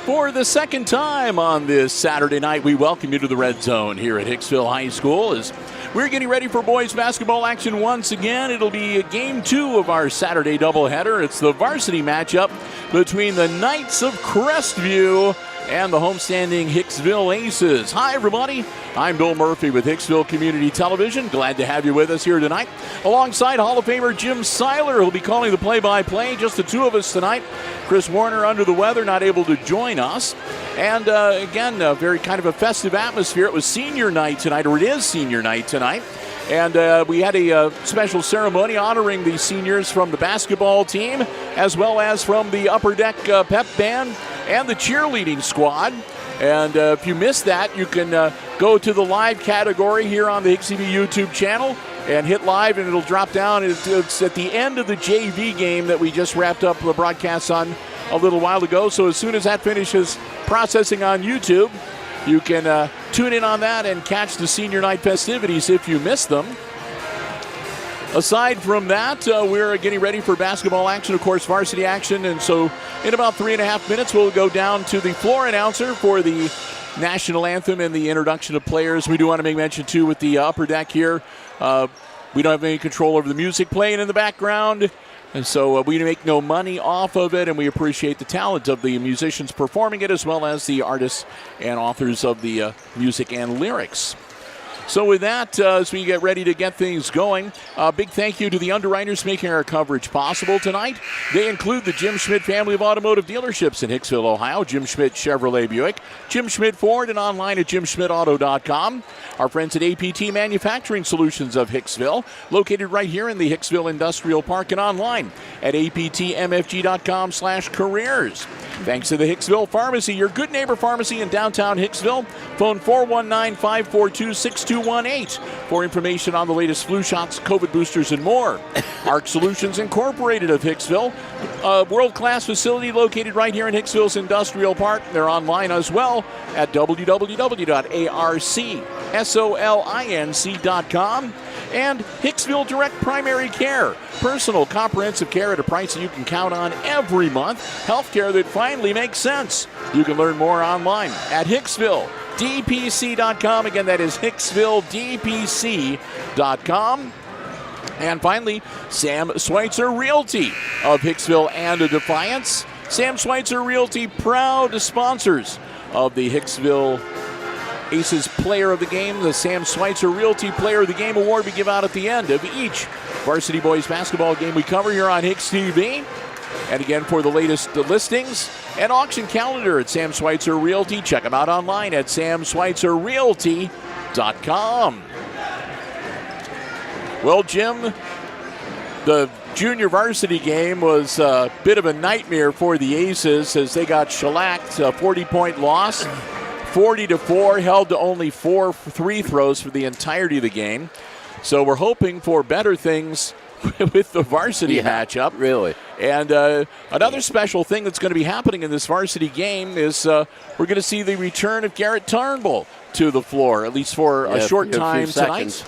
For the second time on this Saturday night, we welcome you to the Red Zone here at Hicksville High School as we're getting ready for boys basketball action once again. It'll be game 2 of our Saturday doubleheader. It's the varsity matchup between the Knights of Crestview and the homestanding Hicksville Aces. Hi, everybody. I'm Bill Murphy with Hicksville Community Television. Glad to have you with us here tonight. Alongside Hall of Famer Jim Seiler, who'll be calling the play-by-play. Just the two of us tonight. Chris Warner under the weather, not able to join us. And again, a very kind of a festive atmosphere. It was senior night tonight, or it is senior night tonight. And we had a special ceremony honoring the seniors from the basketball team, as well as from the Upper Deck pep band and the cheerleading squad. And if you missed that, you can go to the live category here on the HIX-TV YouTube channel and hit live, and it'll drop down. It's at the end of the JV game that we just wrapped up the broadcast on a little while ago. So as soon as that finishes processing on YouTube, you can tune in on that and catch the senior night festivities if you missed them. Aside from that, we're getting ready for basketball action, of course, varsity action. And so in about 3.5 minutes, we'll go down to the floor announcer for the national anthem and the introduction of players. We do want to make mention, too, with the Upper Deck here. We don't have any control over the music playing in the background. And so we make no money off of it, and we appreciate the talent of the musicians performing it, as well as the artists and authors of the music and lyrics. So with that, as we get ready to get things going, a big thank you to the underwriters making our coverage possible tonight. They include the Jim Schmidt family of automotive dealerships in Hicksville, Ohio, Jim Schmidt Chevrolet Buick, Jim Schmidt Ford, and online at jimschmidtauto.com. Our friends at APT Manufacturing Solutions of Hicksville, located right here in the Hicksville Industrial Park, and online at aptmfg.com/careers. Thanks to the Hicksville Pharmacy, your good neighbor pharmacy in downtown Hicksville. Phone 419-542-6218 for information on the latest flu shots, COVID boosters, and more. ARC Solutions Incorporated of Hicksville, a world-class facility located right here in Hicksville's Industrial Park. They're online as well at www.arcsolinc.com. And Hicksville Direct Primary Care, personal comprehensive care at a price that you can count on every month. Healthcare that finally makes sense. You can learn more online at HicksvilleDPC.com. Again, that is HicksvilleDPC.com. And finally, Sam Schweitzer Realty of Hicksville and Defiance. Sam Schweitzer Realty, proud sponsors of the Hicksville Aces Player of the Game, the Sam Schweitzer Realty Player of the Game Award we give out at the end of each varsity boys basketball game we cover here on HIX-TV. And again, for the latest listings and auction calendar at Sam Schweitzer Realty, check them out online at samschweitzerrealty.com. Well, Jim, the junior varsity game was a bit of a nightmare for the Aces as they got shellacked, a 40-point loss. 40-4, held to only 4 free throws for the entirety of the game. So we're hoping for better things with the varsity matchup. Really. And another special thing that's going to be happening in this varsity game is we're going to see the return of Garrett Turnbull to the floor, at least for a short time tonight.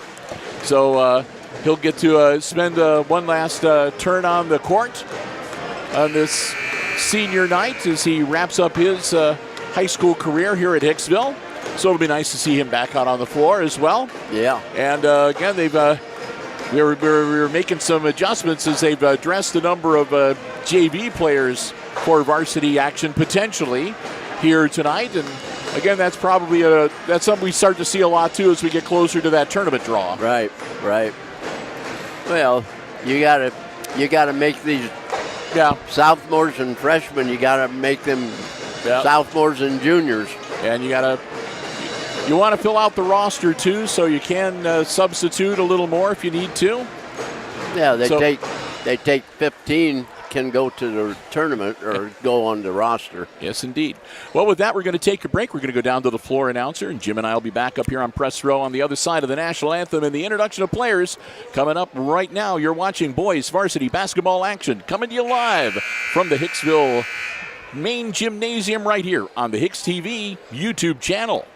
So he'll get to spend one last turn on the court on this senior night as he wraps up his high school career here at Hicksville. So it'll be nice to see him back out on the floor as well. Yeah. And again, they've we were making some adjustments as they've addressed a number of JV players for varsity action potentially here tonight. And again, that's probably that's something we start to see a lot too as we get closer to that tournament draw. Right. Well, you gotta make these sophomores and freshmen. You gotta make them sophomores and juniors. And you want to fill out the roster too, so you can substitute a little more if you need to. Yeah, they take 15 can go to the tournament or go on the roster. Yes, indeed. Well, with that, we're going to take a break. We're going to go down to the floor announcer, and Jim and I will be back up here on press row on the other side of the national anthem and the introduction of players coming up right now. You're watching boys varsity basketball action coming to you live from the Hicksville main gymnasium right here on the HIX-TV YouTube channel.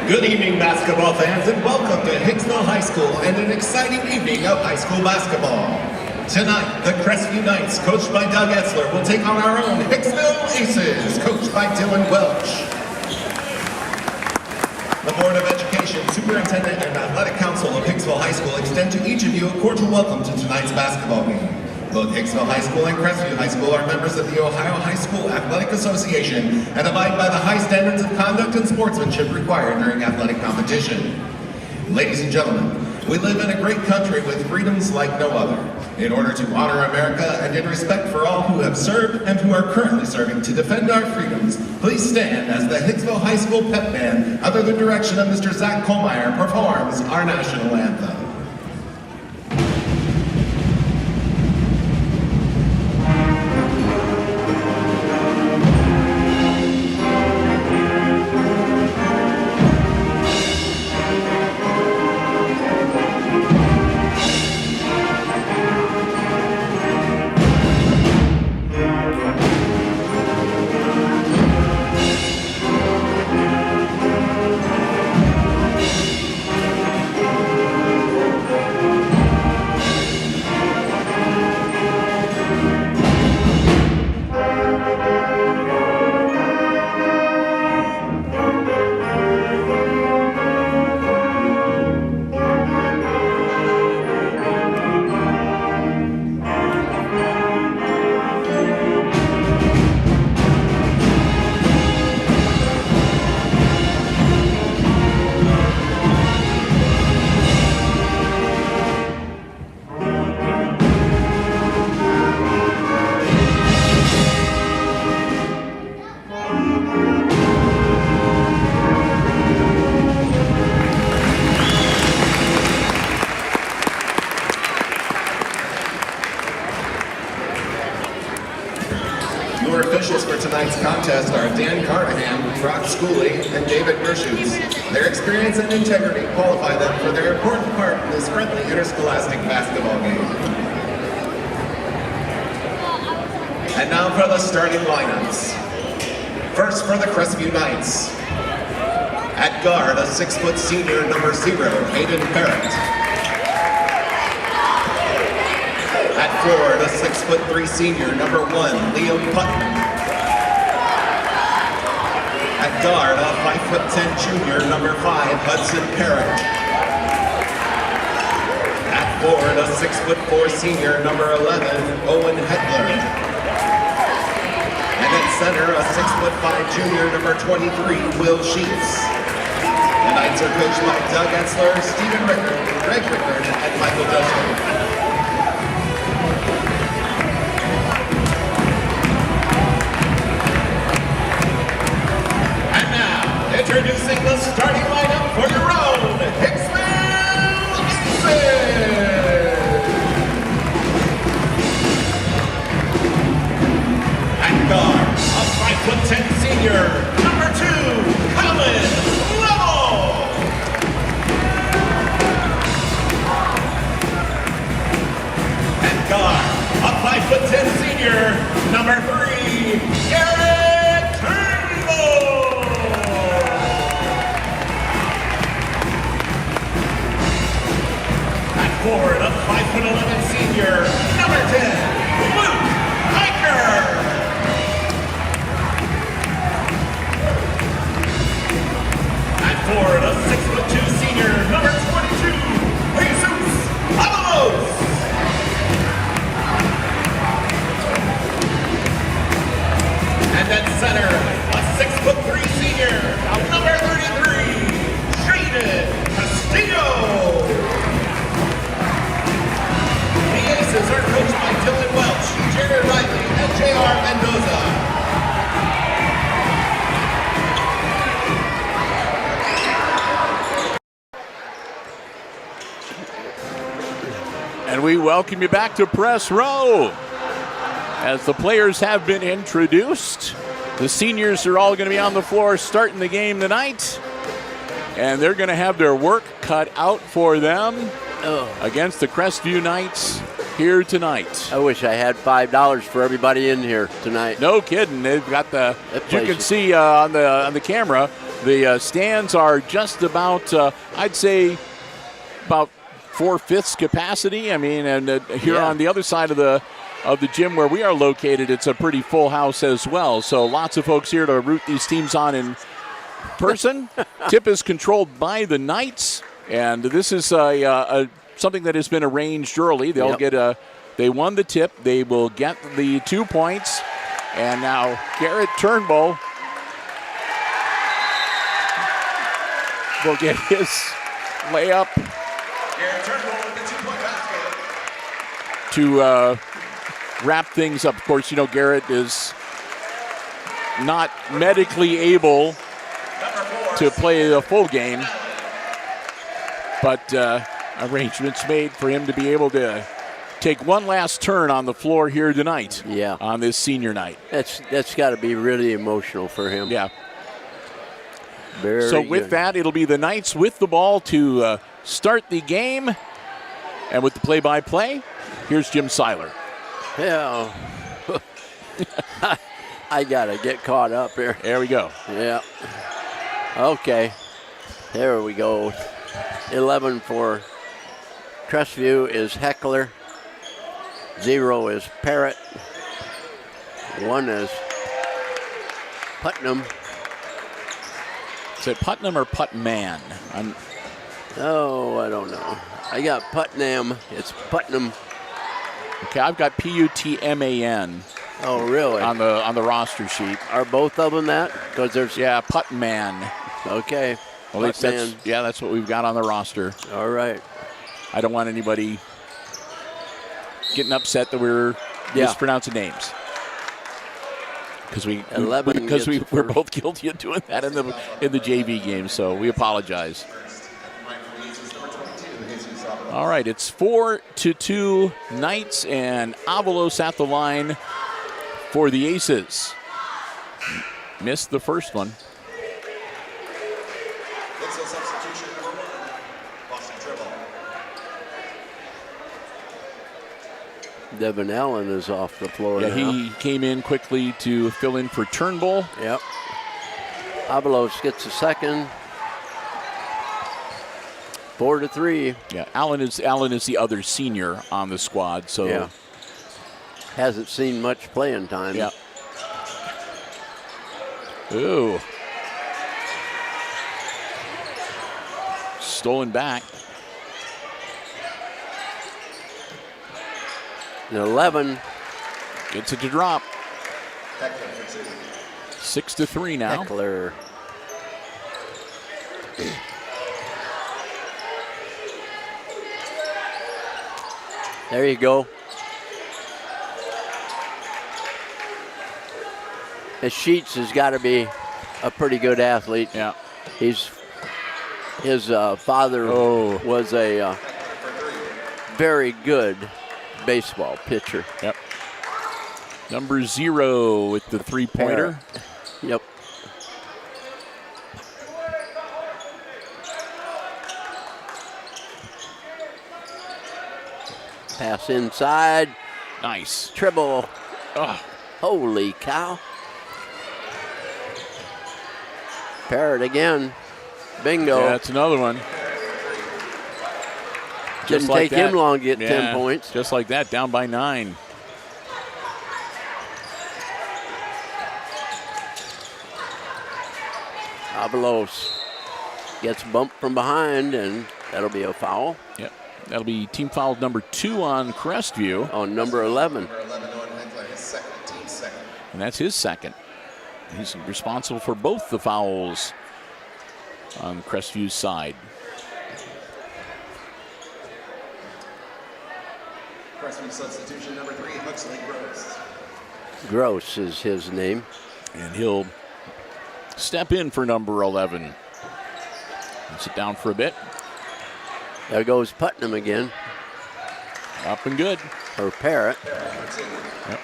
Good evening, basketball fans, and welcome to Hicksville High School and an exciting evening of high school basketball. Tonight, the Crestview Knights, coached by Doug Etzler, will take on our own Hicksville Aces, coached by Dylan Welch. The Board of Education, Superintendent, and Athletic Council of Hicksville High School extend to each of you a cordial welcome to tonight's basketball game. Both Hicksville High School and Crestview High School are members of the Ohio High School Athletic Association and abide by the high standards of conduct and sportsmanship required during athletic competition. Ladies and gentlemen, we live in a great country with freedoms like no other. In order to honor America and in respect for all who have served and who are currently serving to defend our freedoms, please stand as the Hicksville High School Pep Band, under the direction of Mr. Zach Kohlmeyer, performs our national anthem. Your officials for tonight's contest are Dan Carnahan, Brock Schooley, and David Gershutz. Their experience and integrity qualify them for their important part in this friendly interscholastic basketball game. And now for the starting lineups. First for the Crestview Knights. At guard, a 6-foot senior, number 0, Hayden Parrott. At forward, a 6'3" senior, number 1, Liam Putnam. At guard, a 5'10" junior, number 5, Hudson Parrott. At forward, a 6'4" senior, number 11, Owen Hedler. And at center, a 6'5" junior, number 23, Will Sheets. The Knights are coached by Doug Etzler, Stephen Rickard, Greg Rickard, and Michael Dustin. Introducing the starting lineup for your own Hicksville Aces! At guard, a 5'10" senior, number 2, Colin Lovell! At guard, a 5'10" senior, number 3, Garrett Turnbull! Forward, a 5'11" senior, number 10, Luke Hiker. At forward, a 6'2" senior, number 22, Jesus Avalos. And at center, a 6'3" senior, number 33, Jaden Castillo. Aces are coached by Dylan Welch, Jared Riley, and J.R. Mendoza. And we welcome you back to Press Row. As the players have been introduced, the seniors are all going to be on the floor starting the game tonight. And they're going to have their work cut out for them against the Crestview Knights. here tonight. I wish I had $5 for everybody in here tonight. No kidding. They've got you can see on the camera, the stands are just about, I'd say, about 4/5 capacity. I mean, and here on the other side of the gym where we are located, it's a pretty full house as well. So lots of folks here to root these teams on in person. Tip is controlled by the Knights, and this is something that has been arranged early. They'll get they won the tip. They will get the 2 points, and now Garrett Turnbull will get his layup to wrap things up. Of course, you know, Garrett is not medically able to play a full game, but arrangements made for him to be able to take one last turn on the floor here tonight. Yeah. On this senior night. That's got to be really emotional for him. Yeah. So with that, it'll be the Knights with the ball to start the game. And with the play-by-play, here's Jim Seiler. Yeah. I got to get caught up here. There we go. Yeah. Okay. There we go. 11 for Crestview is Heckler. 0 is Parrott. 1 is Putnam. Is it Putnam or Putman? Oh, I don't know. I got Putnam. It's Putnam. Okay, I've got Putman. Oh, really? On the roster sheet. Are both of them that? Because there's Putman. Okay. Well, that's what we've got on the roster. All right. I don't want anybody getting upset that we're mispronouncing names. Because we're both guilty of doing that in the JV game, so we apologize. All right, it's 4-2 Knights, and Avalos at the line for the Aces. Missed the first one. Devin Allen is off the floor now. He came in quickly to fill in for Turnbull. Yep. Avalos gets a second. 4-3. Yeah, Allen is the other senior on the squad, so hasn't seen much playing time. Yeah. Ooh. Stolen back. 11 gets it to drop. 6-3 now. Heckler. There you go. And Sheets has got to be a pretty good athlete. Yeah. His father was a very good baseball pitcher. Yep. Number 0 with the three-pointer. Yep. Pass inside. Nice. Dribble. Oh. Holy cow. Parrott again. Bingo. Yeah, that's another one. Didn't take him long to get 10 points. Just like that, down by 9. Avalos gets bumped from behind, and that'll be a foul. Yep. That'll be team foul number 2 on Crestview. On number 11. And that's his second. He's responsible for both the fouls on Crestview's side. Crestview substitution number 3, Huxley Gross. Gross is his name. And he'll step in for number 11. And sit down for a bit. There goes Putnam again. Up and good. Or Parrott. Yep.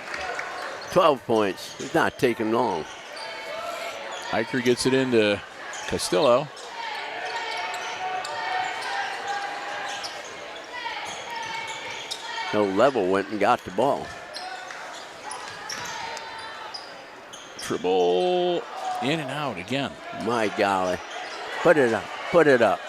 12 points. It's not taking long. Hiker gets it into Castillo. No, Level went and got the ball. Dribble in and out again. My golly. Put it up. Put it up.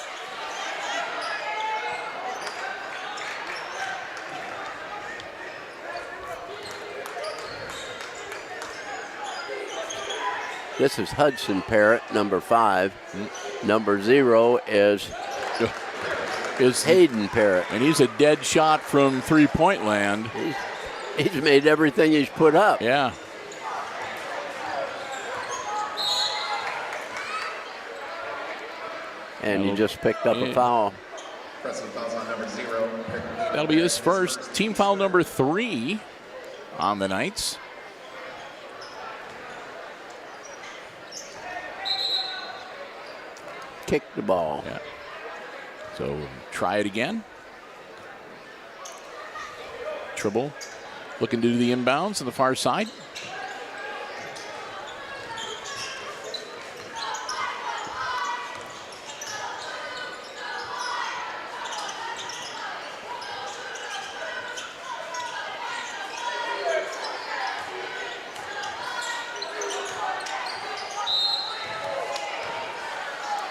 This is Hudson Parrott, number 5. Number 0 is Hayden Parrott. And he's a dead shot from three-point land. He's made everything he's put up. Yeah. And he just picked up a foul. That'll be his first. Team foul number 3 on the Knights. Kick the ball. Yeah. So try it again. Dribble. Looking to do the inbounds on the far side.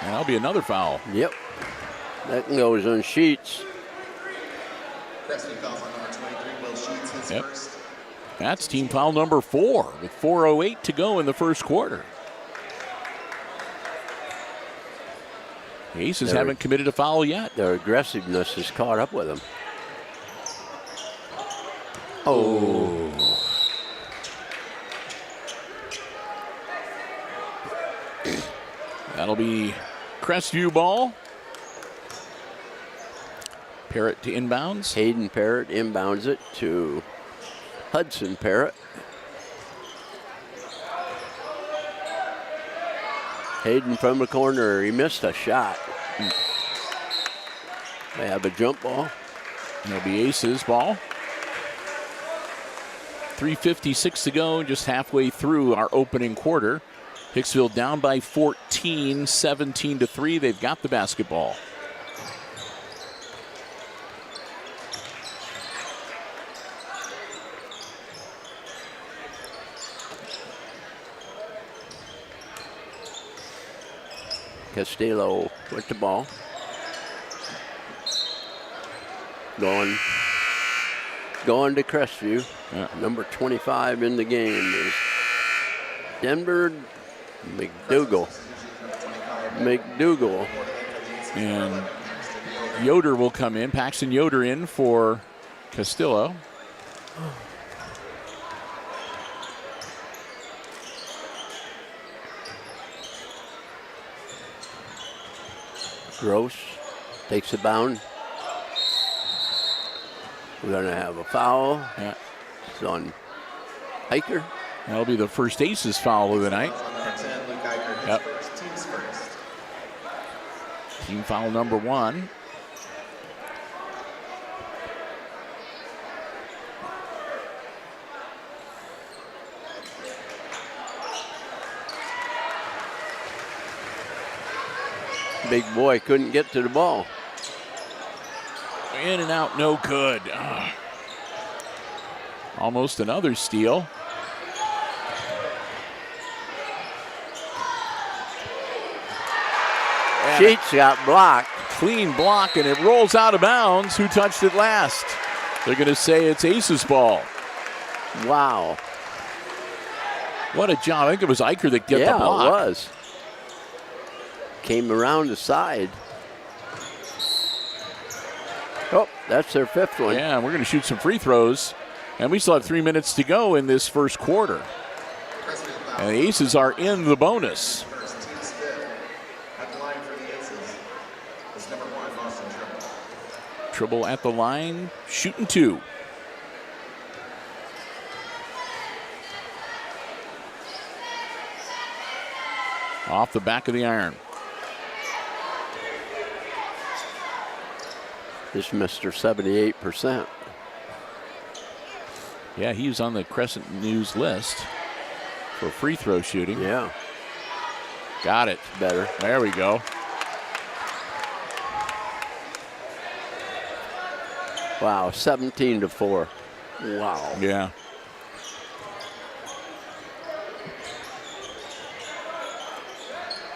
And that'll be another foul. Yep. That goes on Sheets. Crestview fouls on number 23, Will Sheets, his first. That's team foul number 4 with 4:08 to go in the first quarter. The Aces haven't committed a foul yet. Their aggressiveness has caught up with them. Oh. That'll be Crestview ball. Parrott to inbounds. Hayden Parrott inbounds it to Hudson Parrott. Hayden from the corner, he missed a shot. They have a jump ball. And it'll be Aces ball. 3:56 to go, just halfway through our opening quarter. Hicksville down by 14, 17-3. They've got the basketball. Castillo with the ball. Going to Crestview. Yeah. Number 25 in the game is Denver McDougal. And Yoder will come in. Paxton Yoder in for Castillo. Gross takes a bound. We're going to have a foul. Yeah. It's on Hiker. That'll be the first Aces foul of the night. Yep. Team foul number 1. Big boy couldn't get to the ball. In and out, no good. Almost another steal. Sheets got blocked. Clean block, and it rolls out of bounds. Who touched it last? They're going to say it's Aces ball. Wow. What a job. I think it was Eicher that got the block. Yeah, it was. Came around the side. Oh, that's their 5th one. Yeah, we're going to shoot some free throws. And we still have 3 minutes to go in this first quarter. And the Aces are in the bonus. Dribble at the line, shooting 2. Off the back of the iron. This Mr. 78%. Yeah, he's on the Crescent News list for free throw shooting. Yeah. Got it. Better. There we go. Wow, 17-4. Wow. Yeah.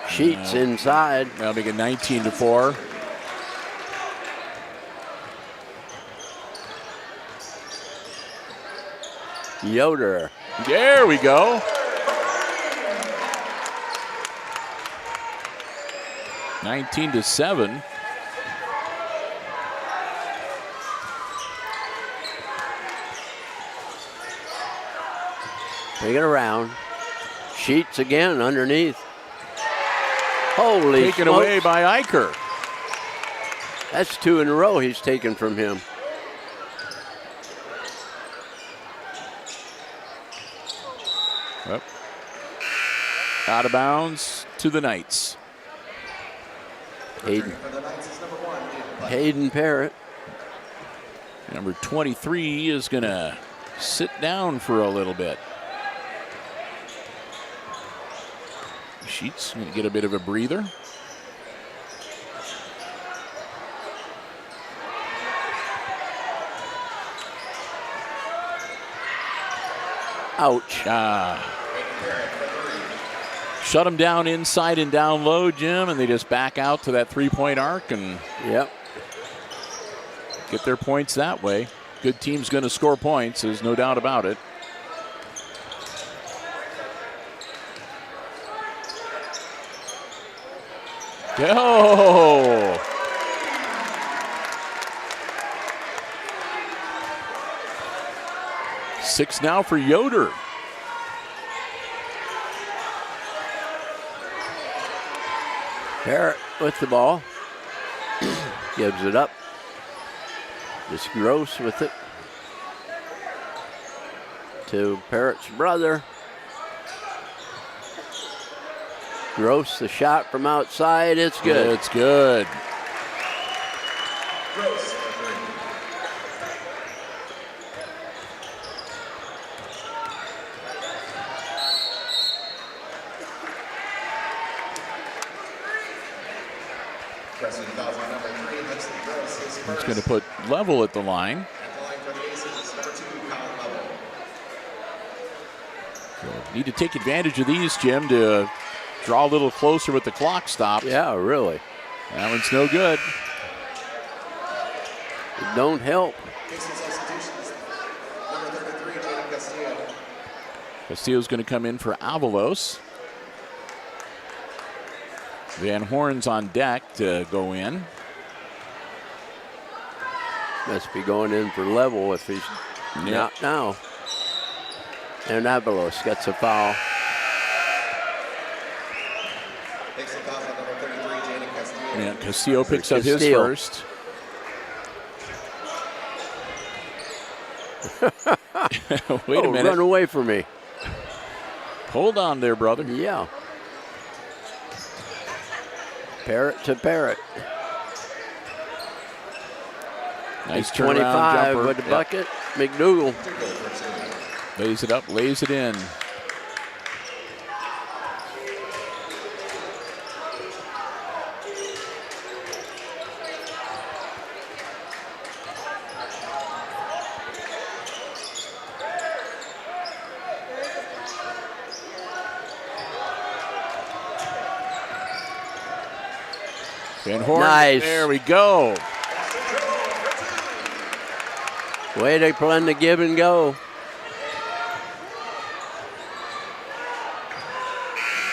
Sheets inside. That'll make it 19-4. Yoder. There we go. (19-7). Take it around. Sheets again underneath. Holy Taken smokes. away by Eicher. That's 2 in a row he's taken from him. Yep. Out of bounds to the Knights. Hayden Parrott. Number 23 is going to sit down for a little bit. Sheets going to get a bit of a breather. Ouch. Shut them down inside and down low, Jim, and they just back out to that three-point arc and get their points that way. Good team's going to score points, there's no doubt about it. Oh! Six now for Yoder. Parrott with the ball. Gives it up. Just Gross with it. To Parrott's brother. Gross, the shot from outside. It's good. It's good. Gross. It's going to put Level at the line. So need to take advantage of these, Jim, to draw a little closer with the clock stopped. Yeah, really. That one's no good. It don't help. Castillo's going to come in for Avalos. Van Horn's on deck to go in. Must be going in for Level if he's not now. And Avalos gets a foul. Yeah, Castillo picks up his first. Wait a minute. Run away from me. Hold on there, brother. Yeah. Parrott to Parrott. Nice 25 jumper. with the bucket. McDougal. Lays it up, lays it in. Van Horn, nice. There we go. Way to plan to give and go.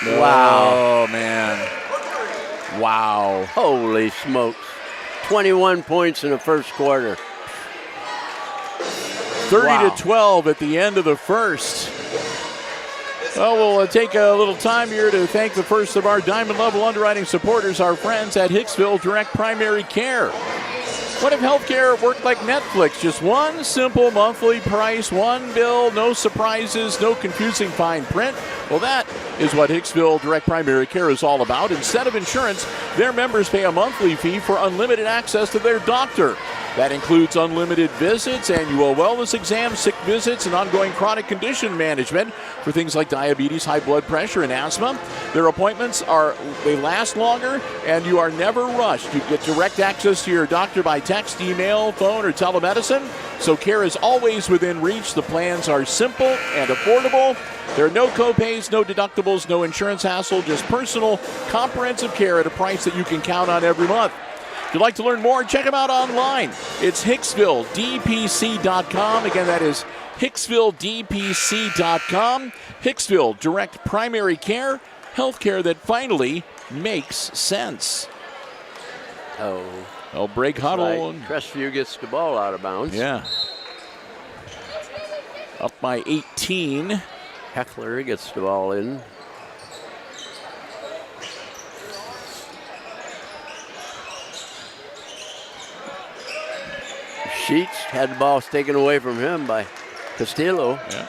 Wow. Oh, man. Wow. Holy smokes. 21 points in the first quarter. 30-12 at the end of the first. Well, we'll take a little time here to thank the first of our Diamond Level underwriting supporters, our friends at Hicksville Direct Primary Care. What if healthcare worked like Netflix? Just one simple monthly price, one bill, no surprises, no confusing fine print. Well, that is what Hicksville Direct Primary Care is all about. Instead of insurance, their members pay a monthly fee for unlimited access to their doctor. That includes unlimited visits, annual wellness exams, sick visits, and ongoing chronic condition management for things like diabetes, high blood pressure, and asthma. Their appointments they last longer, and you are never rushed. You get direct access to your doctor by text, email, phone, or telemedicine. So care is always within reach. The plans are simple and affordable. There are no copays, no deductibles, no insurance hassle, just personal, comprehensive care at a price that you can count on every month. If you'd like to learn more, check them out online. It's HicksvilleDPC.com. Again, that is HicksvilleDPC.com. Hicksville, direct primary care, health care that finally makes sense. Oh, break huddle. Right. Crestview gets the ball out of bounds. Yeah. Up by 18. Heckler gets the ball in. Sheets had the ball taken away from him by Castillo. Yeah.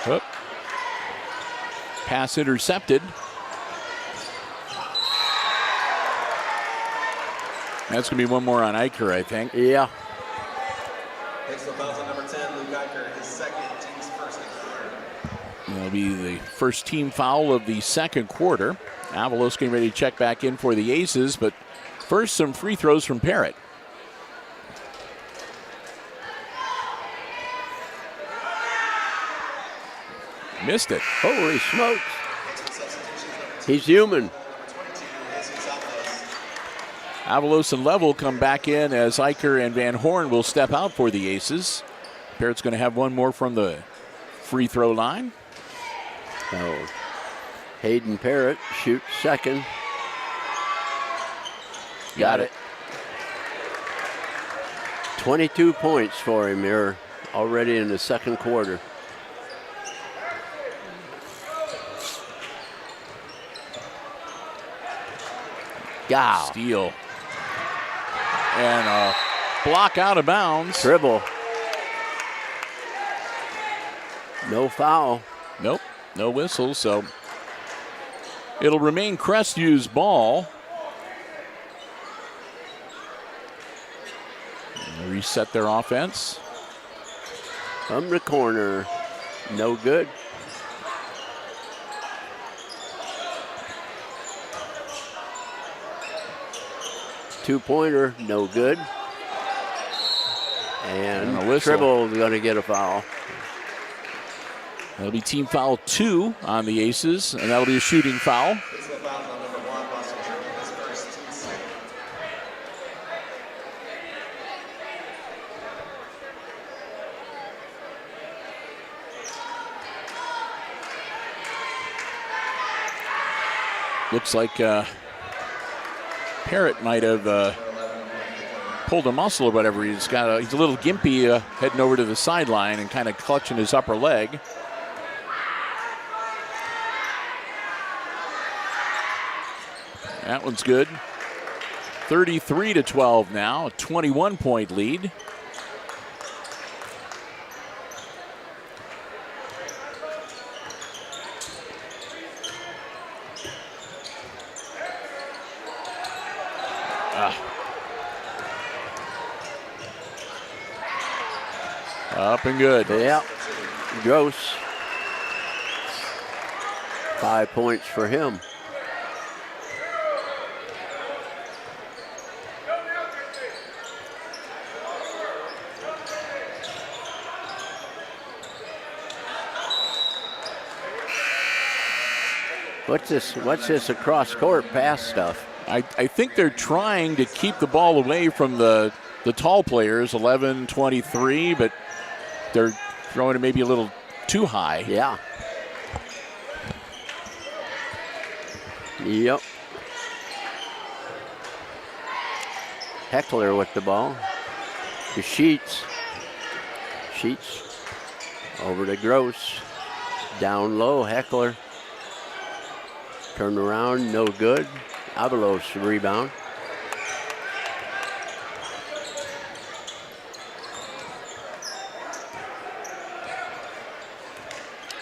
Whoop. Pass intercepted. That's going to be one more on Eicher, I think. Yeah. Hicksville fouls on number 10, Luke Eicher, his second, team's first and third. It'll be the first team foul of the second quarter. Avalos getting ready to check back in for the Aces, but first some free throws from Parrott. Missed it. Holy smokes. He's human. Avalos and Level come back in as Eicher and Van Horn will step out for the Aces. Parrott's going to have one more from the free throw line. Oh, Hayden Parrott shoots second. Got it. 22 points for him here already in the second quarter. Gow. Steal. And a block out of bounds. Dribble. No foul. Nope, no whistle, so it'll remain Crestview's ball. And reset their offense. From the corner. No good. Two-pointer, no good. And Tribble is going to get a foul. That'll be team foul 2 on the Aces, and that'll be a shooting foul. Looks like Parrott might have pulled a muscle or whatever. He's a little gimpy heading over to the sideline and kind of clutching his upper leg. That one's good. 33-12 now, a 21-point lead. Up and good. Yeah. Gross. 5 points for him. What's this across court pass stuff? I think they're trying to keep the ball away from the tall players, 11, 23, but they're throwing it maybe a little too high. Yeah. Yep. Heckler with the ball. To Sheets. Sheets over to Gross. Down low, Heckler. Turn around, no good. Avalos rebound.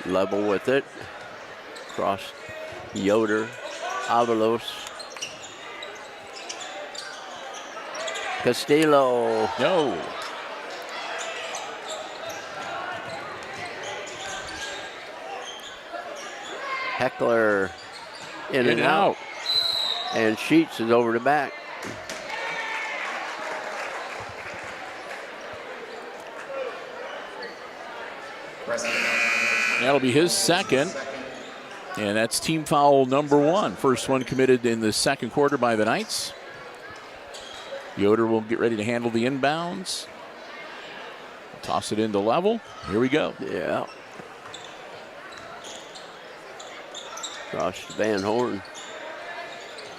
Level with it. Cross. Yoder. Avalos. Castillo. No. Heckler. In and out. And Sheets is over the back. That'll be his second. And that's team foul number 1. First one committed in the second quarter by the Knights. Yoder will get ready to handle the inbounds. Toss it into level. Here we go. Yeah. Cross Van Horn.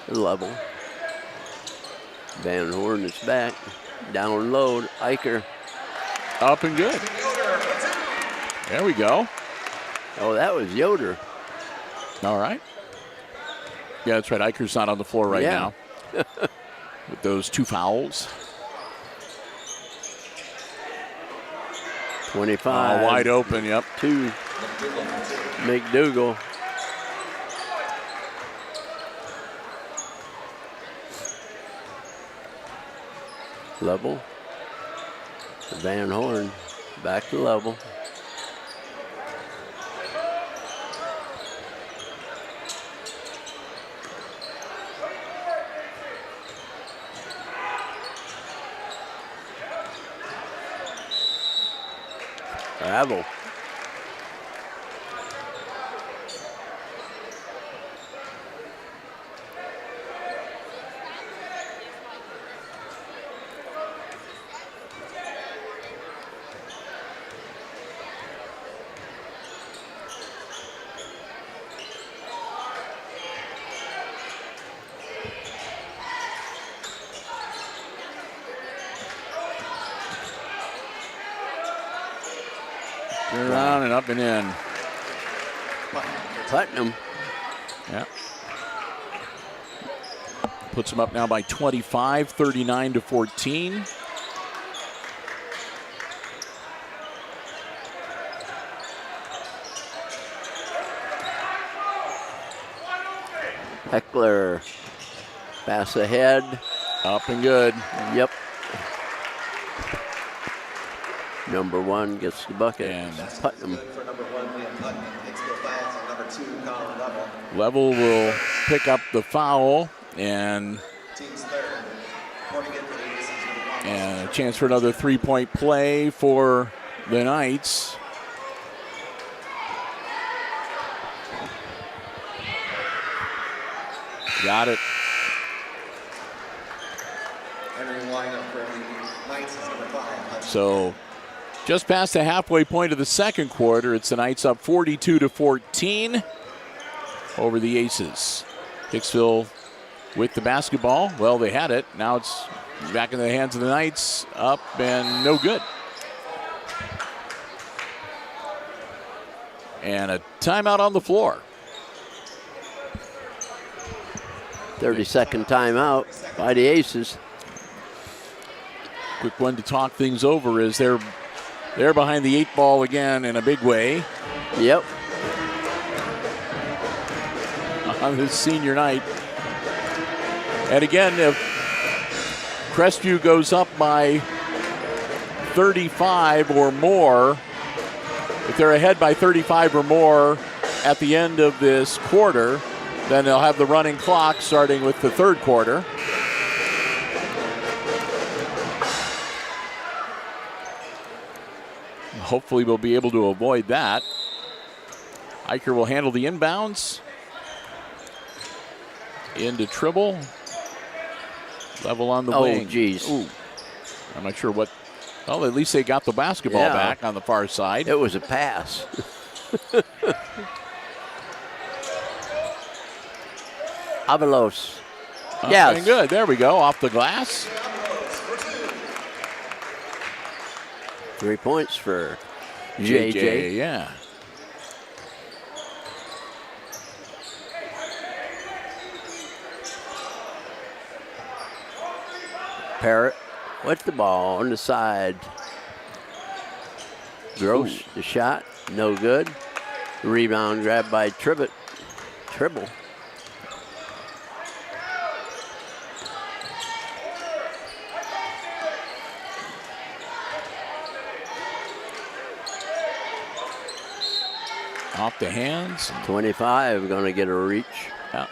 Level. Van Horn is back. Down low. Eicher. Up and good. There we go. Oh, that was Yoder. All right. Yeah, that's right. Eicher's not on the floor right now with those 2 fouls. 25. Oh, wide open, yep. 2. McDougal. Level. Van Horn back to level. Bravo. Around and up and in. Putnam. Yeah. Puts them up now by 25, 39-14. Heckler. Pass ahead. Up and good. Yep. Number 1 gets the bucket. And Putnam. For number 1, Liam Putnam. Hicksville fouls on number 2, Colin Level. Level will pick up the foul and Team's third. Reporting in for the Aces, number 1. a chance for another 3-point play for the Knights. Got it. Entering lineup for the Knights is number 5. So just past the halfway point of the second quarter, it's the Knights up 42-14 over the Aces. Hicksville with the basketball. Well, they had it. Now it's back in the hands of the Knights. Up and no good. And a timeout on the floor. 30-second timeout by the Aces. Quick one to talk things over as they're behind the 8 ball again in a big way Yep. on this senior night. And again, if Crestview goes up by 35 or more, if they're ahead by 35 or more at the end of this quarter, then they'll have the running clock starting with the third quarter. Hopefully we'll be able to avoid that. Eicher will handle the inbounds. Into Tribble. Level on the wing. Oh, geez. Ooh. I'm not sure what. Well, at least they got the basketball back on the far side. It was a pass. Avalos. Yes. Good. There we go. Off the glass. 3 points for JJ. Yeah. Parrott with the ball on the side. Gross, the shot, no good. Rebound grabbed by Tribbett. Tribble. Off the hands. 25 going to get a reach. Yeah.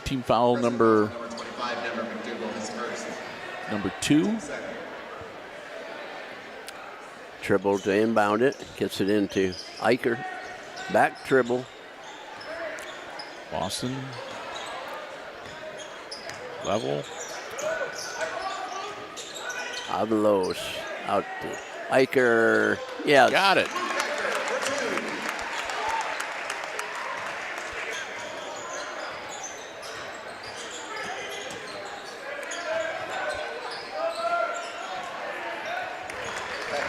Team foul number 2. Tribble to inbound it. Gets it into Eicher. Back Tribble. Boston. Level. Avalos out to Eicher. Yeah. Got it.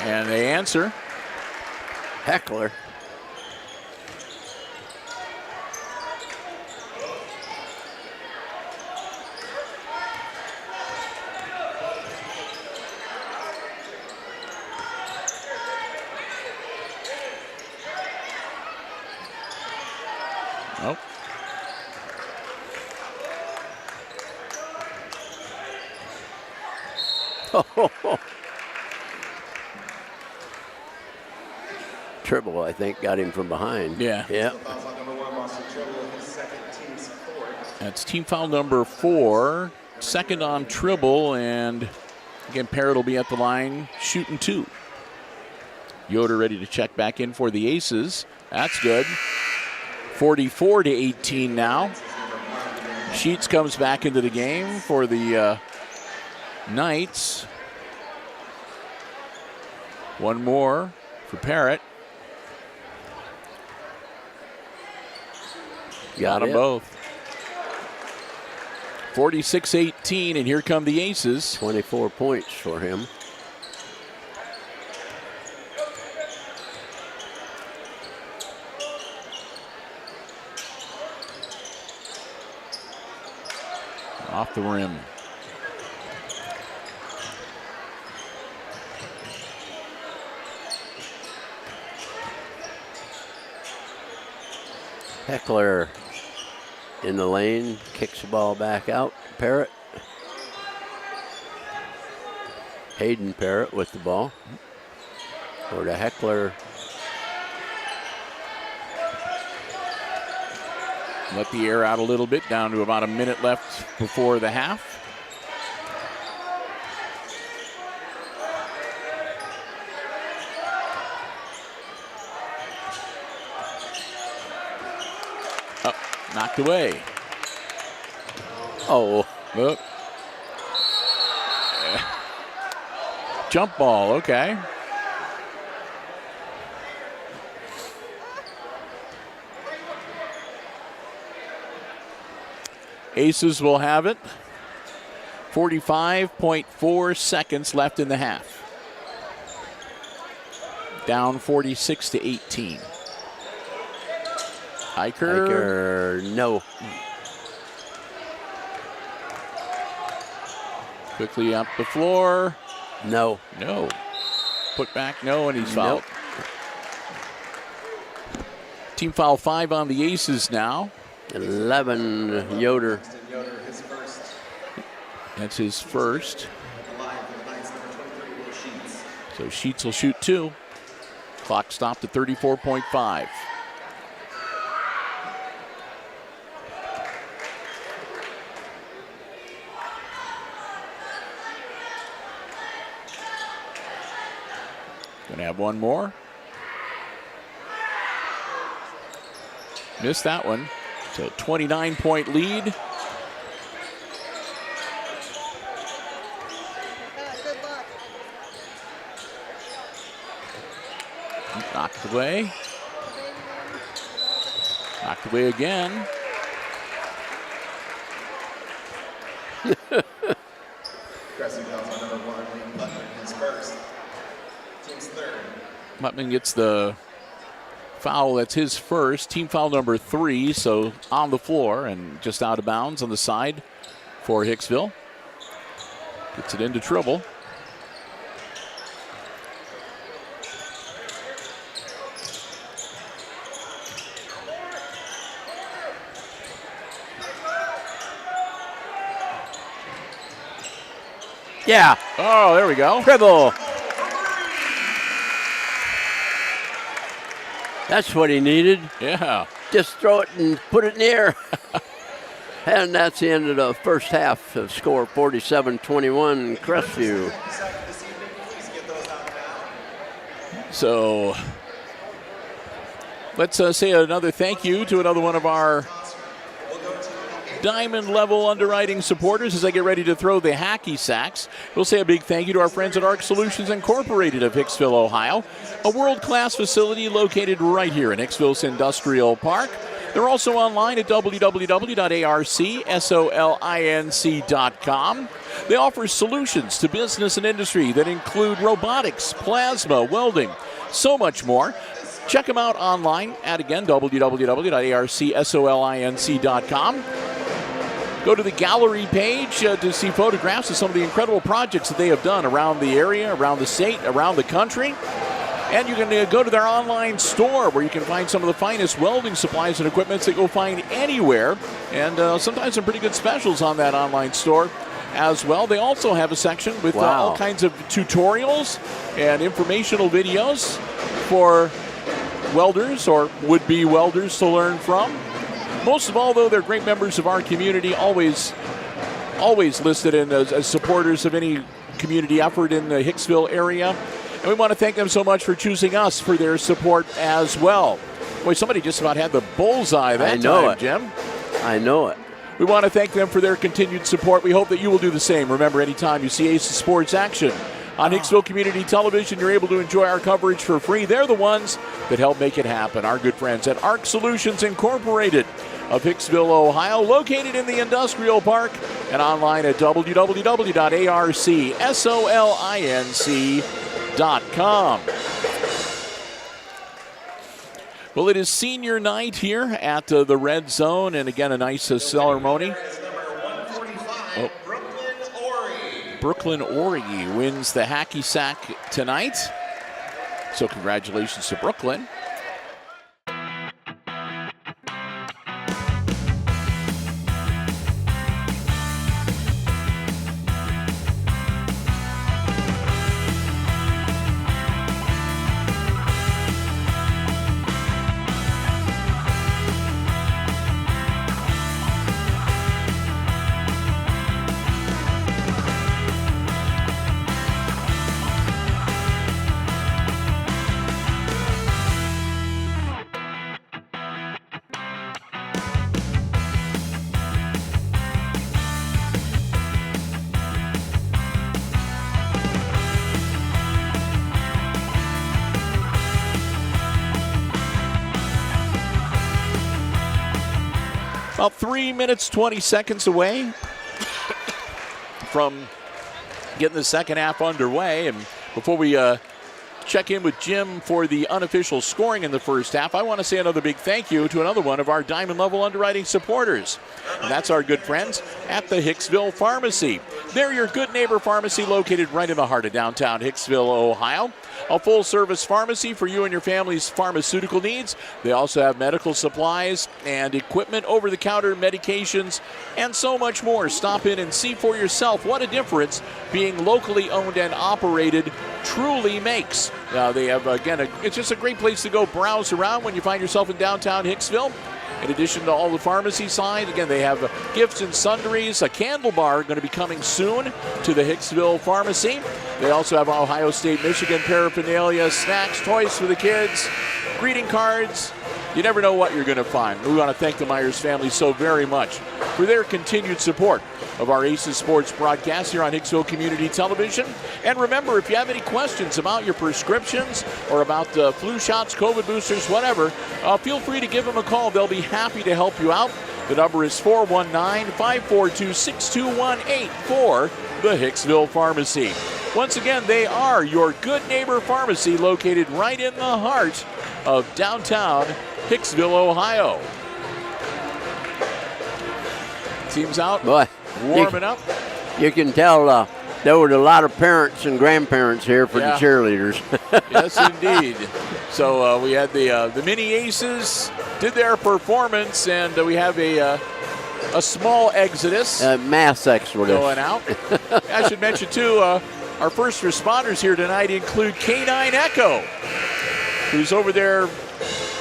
And they answer. Heckler. Nope. Tribble, I think, got him from behind. Yeah. Yeah. That's team foul number 4. Second on Tribble, and again, Parrott will be at the line shooting 2. Yoder ready to check back in for the Aces. That's good. 44-18 now. Sheets comes back into the game for the Knights. One more for Parrott. Got them both. 46-18, and here come the Aces. 24 points for him. Off the rim. Heckler in the lane, kicks the ball back out. Parrott. Hayden Parrott with the ball. Or to Heckler. Let the air out a little bit, down to about a minute left before the half. Oh, knocked away. Oh. Look. Jump ball, okay. Aces will have it. 45.4 seconds left in the half. Down 46-18. Eicher, no. Quickly up the floor. No. No. Put back, no, and he's fouled. Nope. Team foul 5 on the Aces now. 11, Yoder. That's his first. So Sheets will shoot 2. Clock stopped at 34.5. Gonna have one more. Missed that one. So 29-point lead. Knocked away. Knocked away again. Putman gets the foul. That's his first. Team foul number 3, so on the floor and just out of bounds on the side for Hicksville. Gets it into Tribble. Yeah. Oh, there we go. Dribble. That's what he needed. Yeah. Just throw it and put it in the air. And that's the end of the first half. The score 47-21 Crestview. So let's say another thank you to another one of our diamond level underwriting supporters as I get ready to throw the hacky sacks. We'll say a big thank you to our friends at ARC Solutions Incorporated of Hicksville, Ohio, a world-class facility located right here in Hicksville's Industrial Park. They're also online at www.arcsolinc.com. They offer solutions to business and industry that include robotics, plasma, welding, so much more. Check them out online at, again, www.arcsolinc.com. Go to the gallery page to see photographs of some of the incredible projects that they have done around the area, around the state, around the country. And you can go to their online store where you can find some of the finest welding supplies and equipment that you'll find anywhere. And sometimes some pretty good specials on that online store as well. They also have a section with all kinds of tutorials and informational videos for welders or would-be welders to learn from. Most of all, though, they're great members of our community, always listed in as supporters of any community effort in the Hicksville area. And we want to thank them so much for choosing us for their support as well. Boy, somebody just about had the bullseye that time, Jim. I know it. We want to thank them for their continued support. We hope that you will do the same. Remember, anytime you see Aces Sports action on Hicksville Community Television, you're able to enjoy our coverage for free. They're the ones that help make it happen. Our good friends at ARC Solutions Incorporated of Hicksville, Ohio, located in the Industrial Park and online at www.arcsolinc.com. Well, it is senior night here at the Red Zone, and again, a nice ceremony. Brooklyn Ori wins the hacky sack tonight. So congratulations to Brooklyn. About 3 minutes, 20 seconds away from getting the second half underway. And before we check in with Jim for the unofficial scoring in the first half, I want to say another big thank you to another one of our Diamond Level underwriting supporters. And that's our good friends at the Hicksville Pharmacy. They're your good neighbor pharmacy located right in the heart of downtown Hicksville, Ohio. A full-service pharmacy for you and your family's pharmaceutical needs. They also have medical supplies and equipment, over-the-counter medications, and so much more. Stop in and see for yourself what a difference being locally owned and operated truly makes. They have, again, it's just a great place to go browse around when you find yourself in downtown Hicksville. In addition to all the pharmacy side, again, they have gifts and sundries. A candle bar going to be coming soon to the Hicksville Pharmacy. They also have Ohio State, Michigan paraphernalia, snacks, toys for the kids, greeting cards. You never know what you're going to find. We want to thank the Myers family so very much for their continued support of our Aces Sports broadcast here on Hicksville Community Television. And remember, if you have any questions about your prescriptions or about flu shots, COVID boosters, whatever, feel free to give them a call. They'll be happy to help you out. The number is 419-542-6218 for the Hicksville Pharmacy. Once again, they are your good neighbor pharmacy located right in the heart of downtown Hicksville, Ohio. Team's out. Boy, warming up. You can tell there were a lot of parents and grandparents here for the cheerleaders. Yes, indeed. So we had the mini Aces did their performance, and we have a a small exodus. Mass exodus. Going out. I should mention, too, our first responders here tonight include K9 Echo, who's over there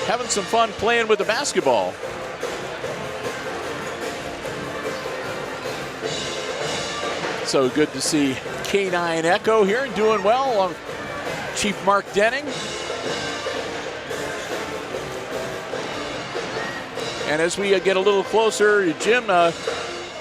having some fun playing with the basketball. So good to see K9 Echo here and doing well. Chief Mark Denning. And as we get a little closer, Jim,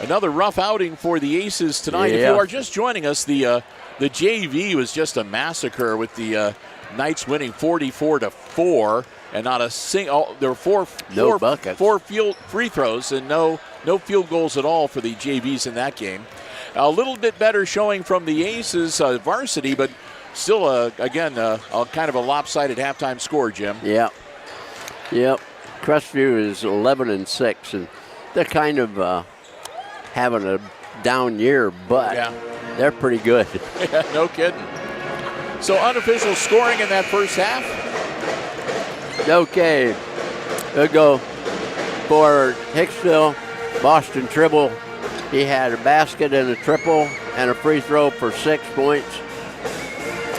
another rough outing for the Aces tonight. Yeah. If you are just joining us, the JV was just a massacre with the Knights winning 44-4, and not a single. There were four free throws and no field goals at all for the JVs in that game. A little bit better showing from the Aces varsity, but still, again, kind of a lopsided halftime score, Jim. Yeah. Yep. Crestview is 11-6, and they're kind of having a down year, but they're pretty good. Yeah, no kidding. So unofficial scoring in that first half. Okay, we'll go for Hicksville. Boston Tribble. He had a basket and a triple and a free throw for 6 points.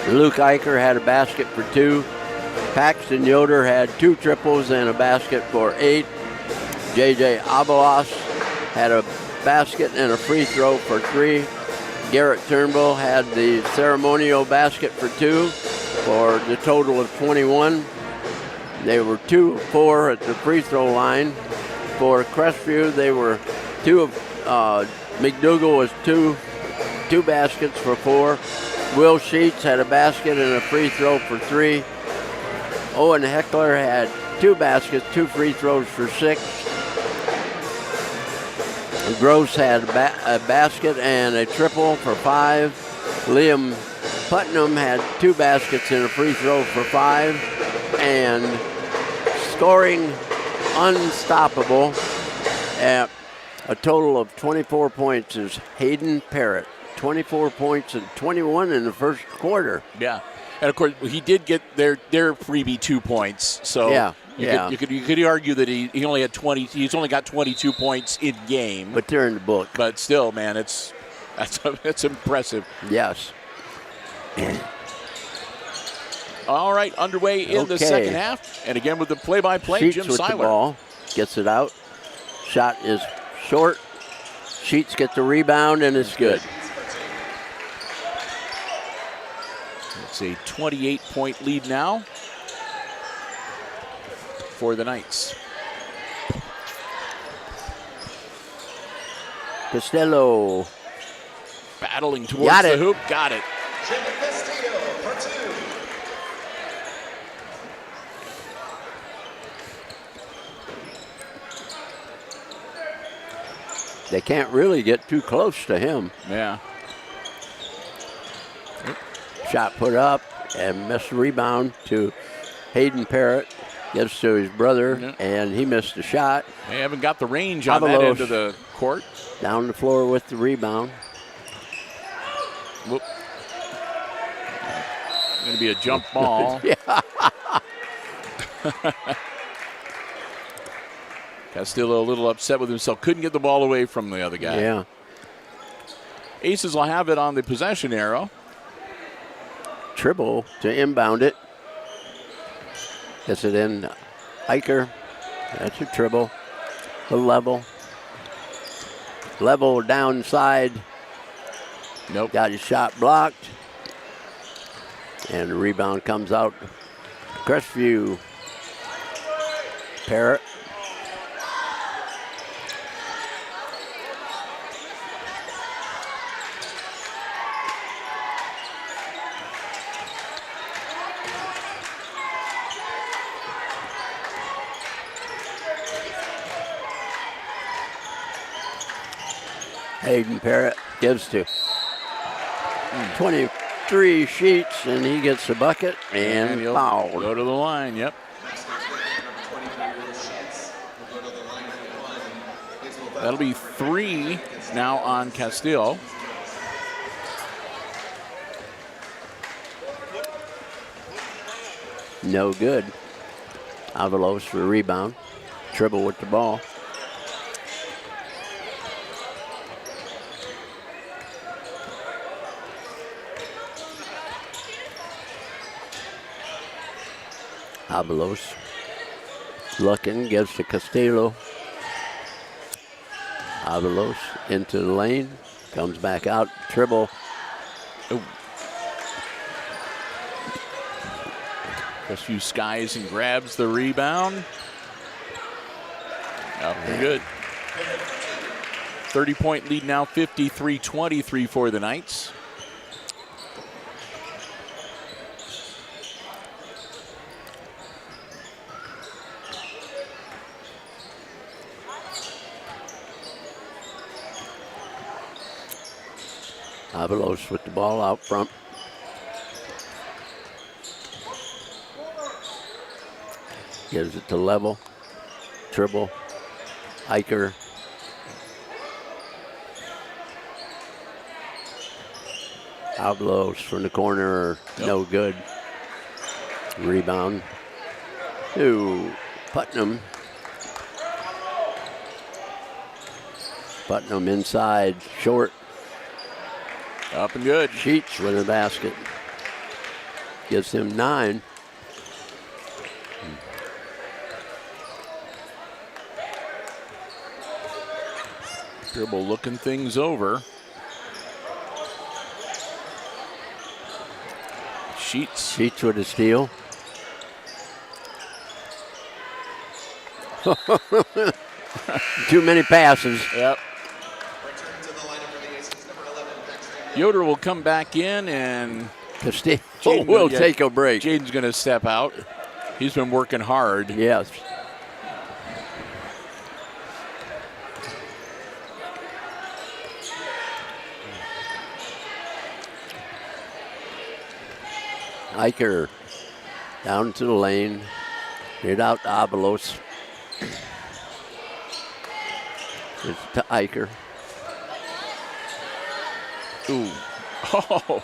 Luke Eicher had a basket for 2. Paxton Yoder had 2 triples and a basket for 8. J.J. Avalos had a basket and a free throw for 3. Garrett Turnbull had the ceremonial basket for 2 for the total of 21. They were 2 of 4 at the free throw line. For Crestview, they were 2 of McDougal was 2 baskets for 4. Will Sheets had a basket and a free throw for 3. Owen Heckler had 2 baskets, 2 free throws for 6. Gross had a basket and a triple for 5. Liam Putnam had 2 baskets and a free throw for 5. And scoring unstoppable at a total of 24 points is Hayden Parrott. 24 points and 21 in the first quarter. Yeah. And of course, he did get their freebie 2 points. So you could argue that he only had 20. He's only got 22 points in game. But they're in the book. But still, man, that's impressive. Yes. All right, underway in the second half, and again with the play-by-play, Sheets Jim with Seiler. the ball, gets it out. Shot is short. Sheets get the rebound, and it's good. It's a 28-point lead now for the Knights. Costello. Battling towards the hoop. Got it. They can't really get too close to him. Yeah. Shot put up and missed the rebound to Hayden Parrott. Gives to his brother, and he missed the shot. They haven't got the range on that end of the court. Down the floor with the rebound. Whoop. Going to be a jump ball. Castillo a little upset with himself. Couldn't get the ball away from the other guy. Yeah. Aces will have it on the possession arrow. Tribble to inbound it. Gets it in. Eicher. That's a Tribble. A level. Level downside. Nope. Got his shot blocked. And the rebound comes out. Crestview. Parrott. Hayden Parrott gives to 23 Sheets, and he gets the bucket and fouled. Go to the line, yep. That'll be 3 now on Castillo. No good. Avalos for the rebound. Tribble with the ball. Avalos looking, gives to Castillo. Avalos into the lane, comes back out, dribble. Crestview skies and grabs the rebound. Up and good. 30-point lead now, 53-23 for the Knights. Avalos with the ball out front. Gives it to Level. Dribble. Eicher. Avalos from the corner. No good. Rebound. To Putnam. Putnam inside. Short. Up and good. Sheets with a basket. Gives him 9. Dribble looking things over. Sheets. Sheets with a steal. Too many passes. Yep. Yoder will come back in, and Castillo will take a break. Jaden's going to step out. He's been working hard. Yes. Eicher down to the lane. Hit out to Avalos. It's to Eicher. Ooh. Oh.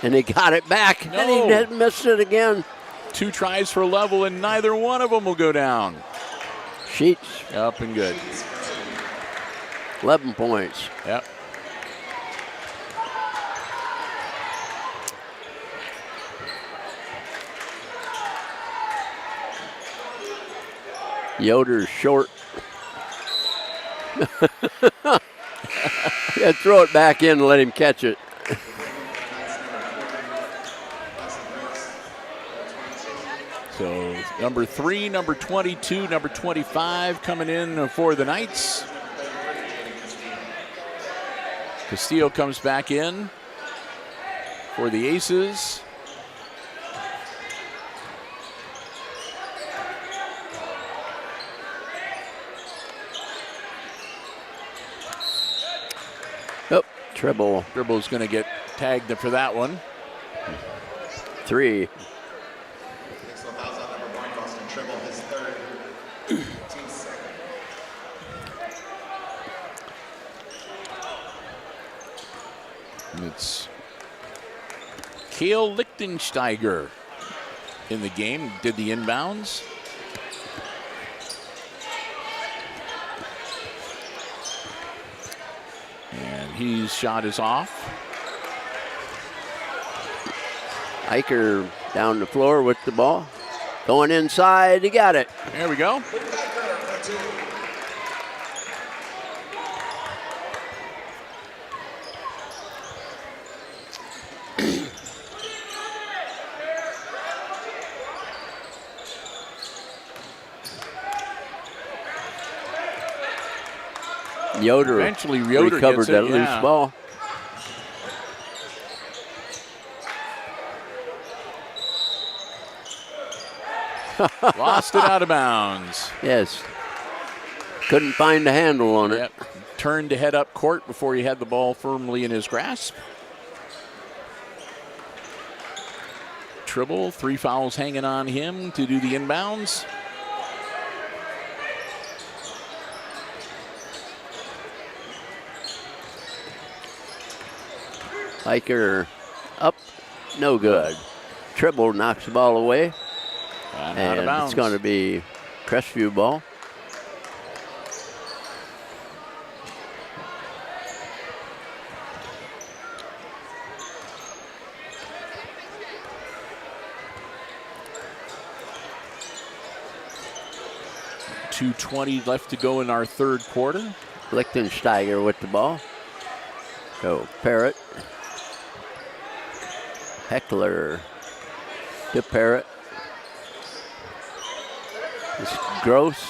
And he got it back. No. And he missed it again. 2 tries for Level, and neither one of them will go down. Sheets. Up and good. 11 points. Yep. Yoder's short. Yeah, throw it back in and let him catch it. So number 3, number 22, number 25 coming in for the Knights. Castillo comes back in for the Aces. Dribble. Dribble's going to get tagged for that one. 3. Hicksville fouls out number 1, Boston Tribble, his 3rd. Team 2nd. And it's Kale Lichtensteiger in the game, did the inbounds. And his shot is off. Eicher down the floor with the ball. Going inside, he got it. There we go. Yoder Eventually, Yoder recovered gets it, that loose ball. Lost it out of bounds. Yes. Couldn't find a handle on it. Yep. Turned to head up court before he had the ball firmly in his grasp. Tribble, 3 fouls hanging on him to do the inbounds. Eicher up, no good. Tribble knocks the ball away. And And out of bounds. it's going to be Crestview ball. 2:20 left to go in our third quarter. Lichtensteiger with the ball. So Parrott. Heckler to Parrott. It's Gross.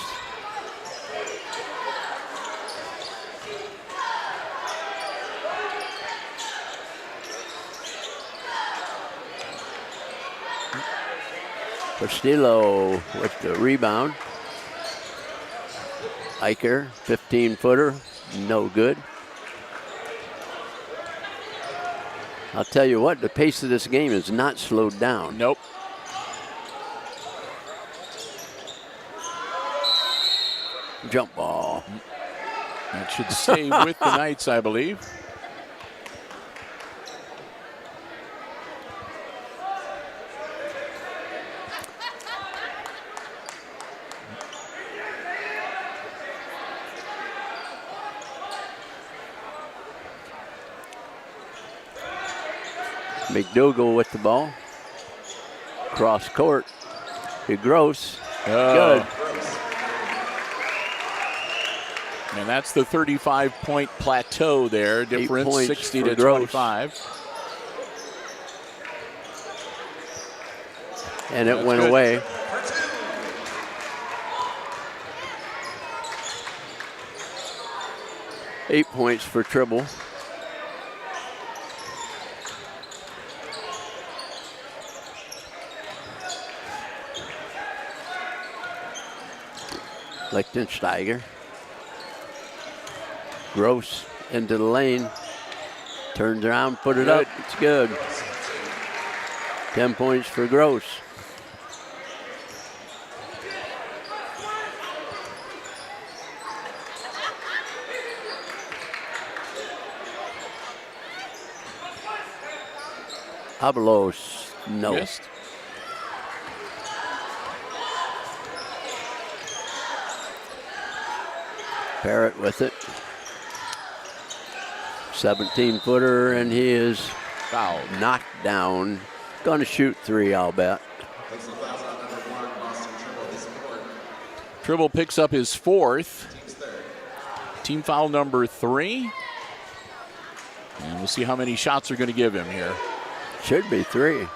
Castillo with the rebound. Eicher, 15-footer, no good. I'll tell you what, the pace of this game is not slowed down. Nope. Jump ball. That should stay with the Knights, I believe. McDougal with the ball. Cross court to Gross. Oh. Good. And that's the 35-point plateau there. Difference 60 to Gross. 25. And it That's went good. away. Eight points for Tribble. Lichtensteiger. Gross into the lane. Turns around, put it up. It's good. 10 points for Gross. Abelos, no. Missed. Parrott with it. 17-footer, and he is Fouled. knocked down. Going to shoot three, I'll bet. Tribble picks up his fourth. Team foul number 3. And we'll see how many shots they're going to give him here. Should be 3.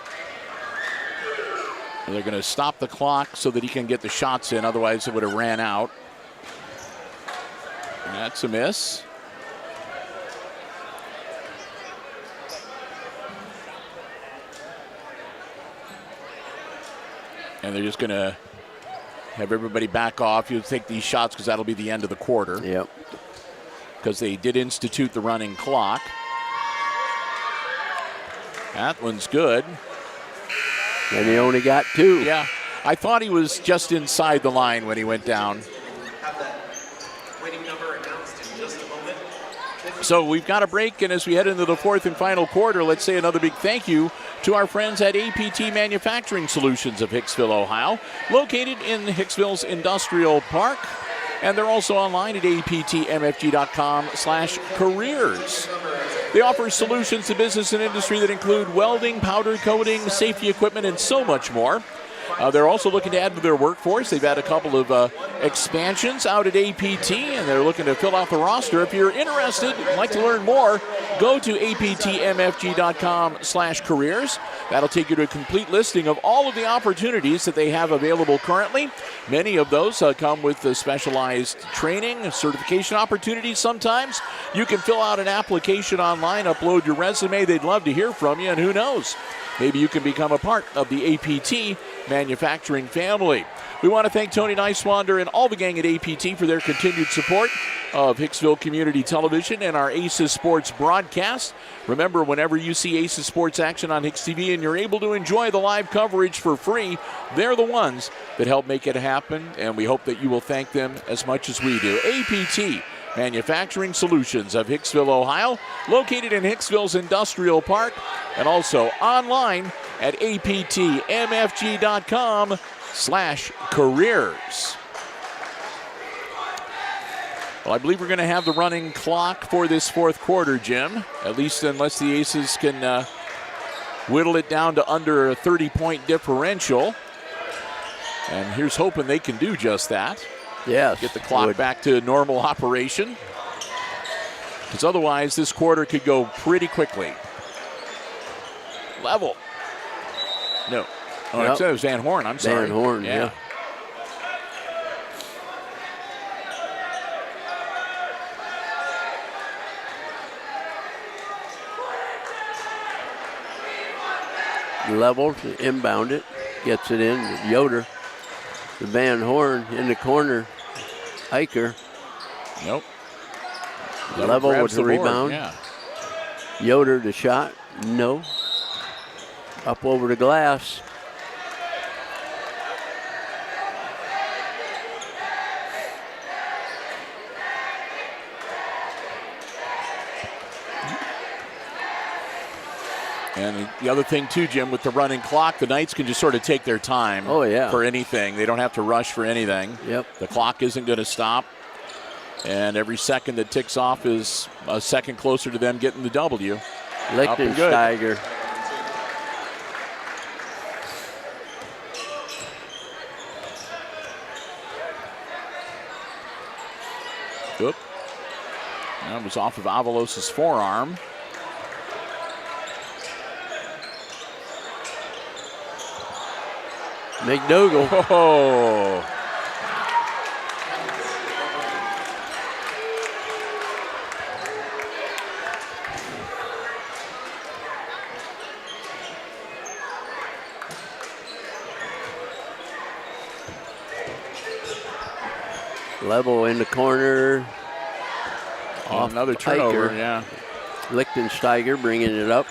And they're going to stop the clock so that he can get the shots in. Otherwise, it would have ran out. And that's a miss. And they're just going to have everybody back off. You'll take these shots because that'll be the end of the quarter. Yep. Because they did institute the running clock. That one's good. And he only got 2. Yeah, I thought he was just inside the line when he went down. So we've got a break, and as we head into the fourth and final quarter, let's say another big thank you to our friends at APT Manufacturing Solutions of Hicksville, Ohio, located in Hicksville's Industrial Park. And they're also online at aptmfg.com/careers. They offer solutions to business and industry that include welding, powder coating, safety equipment, and so much more. They're also looking to add to their workforce. They've had a couple of expansions out at APT, and they're looking to fill out the roster. If you're interested and like to learn more, go to aptmfg.com/careers. That'll take you to a complete listing of all of the opportunities that they have available currently. Many of those come with specialized training, certification opportunities sometimes. You can fill out an application online, upload your resume. They'd love to hear from you, and who knows, maybe you can become a part of the APT manufacturing family. We want to thank Tony Neiswander and all the gang at APT for their continued support of Hicksville Community Television and our Aces Sports broadcast. Remember, whenever you see Aces Sports action on HIX-TV and you're able to enjoy the live coverage for free, they're the ones that help make it happen, and we hope that you will thank them as much as we do. APT Manufacturing Solutions of Hicksville, Ohio, located in Hicksville's Industrial Park, and also online at aptmfg.com/careers. Well, I believe we're going to have the running clock for this fourth quarter, Jim, at least unless the Aces can whittle it down to under a 30-point differential. And here's hoping they can do just that. Yes. Get the clock back to normal operation. Because otherwise, this quarter could go pretty quickly. Level. No. Oh, Yep. it was Van Horn. I'm sorry. Van Horn, yeah. Level, inbound it, gets it in. Yoder, the Van Horn in the corner. Eicher. Nope. Level with the rebound. Yeah. Yoder the shot. No. Up over the glass. And the other thing, too, Jim, with the running clock, the Knights can just sort of take their time for anything. They don't have to rush for anything. Yep. The clock isn't going to stop. And every second that ticks off is a second closer to them getting the W. Lichtensteiger. Oop. That was off of Avalos' forearm. McDougal. Oh. Level in the corner. Off another turnover, Eicher. yeah. Lichtensteiger bringing it up.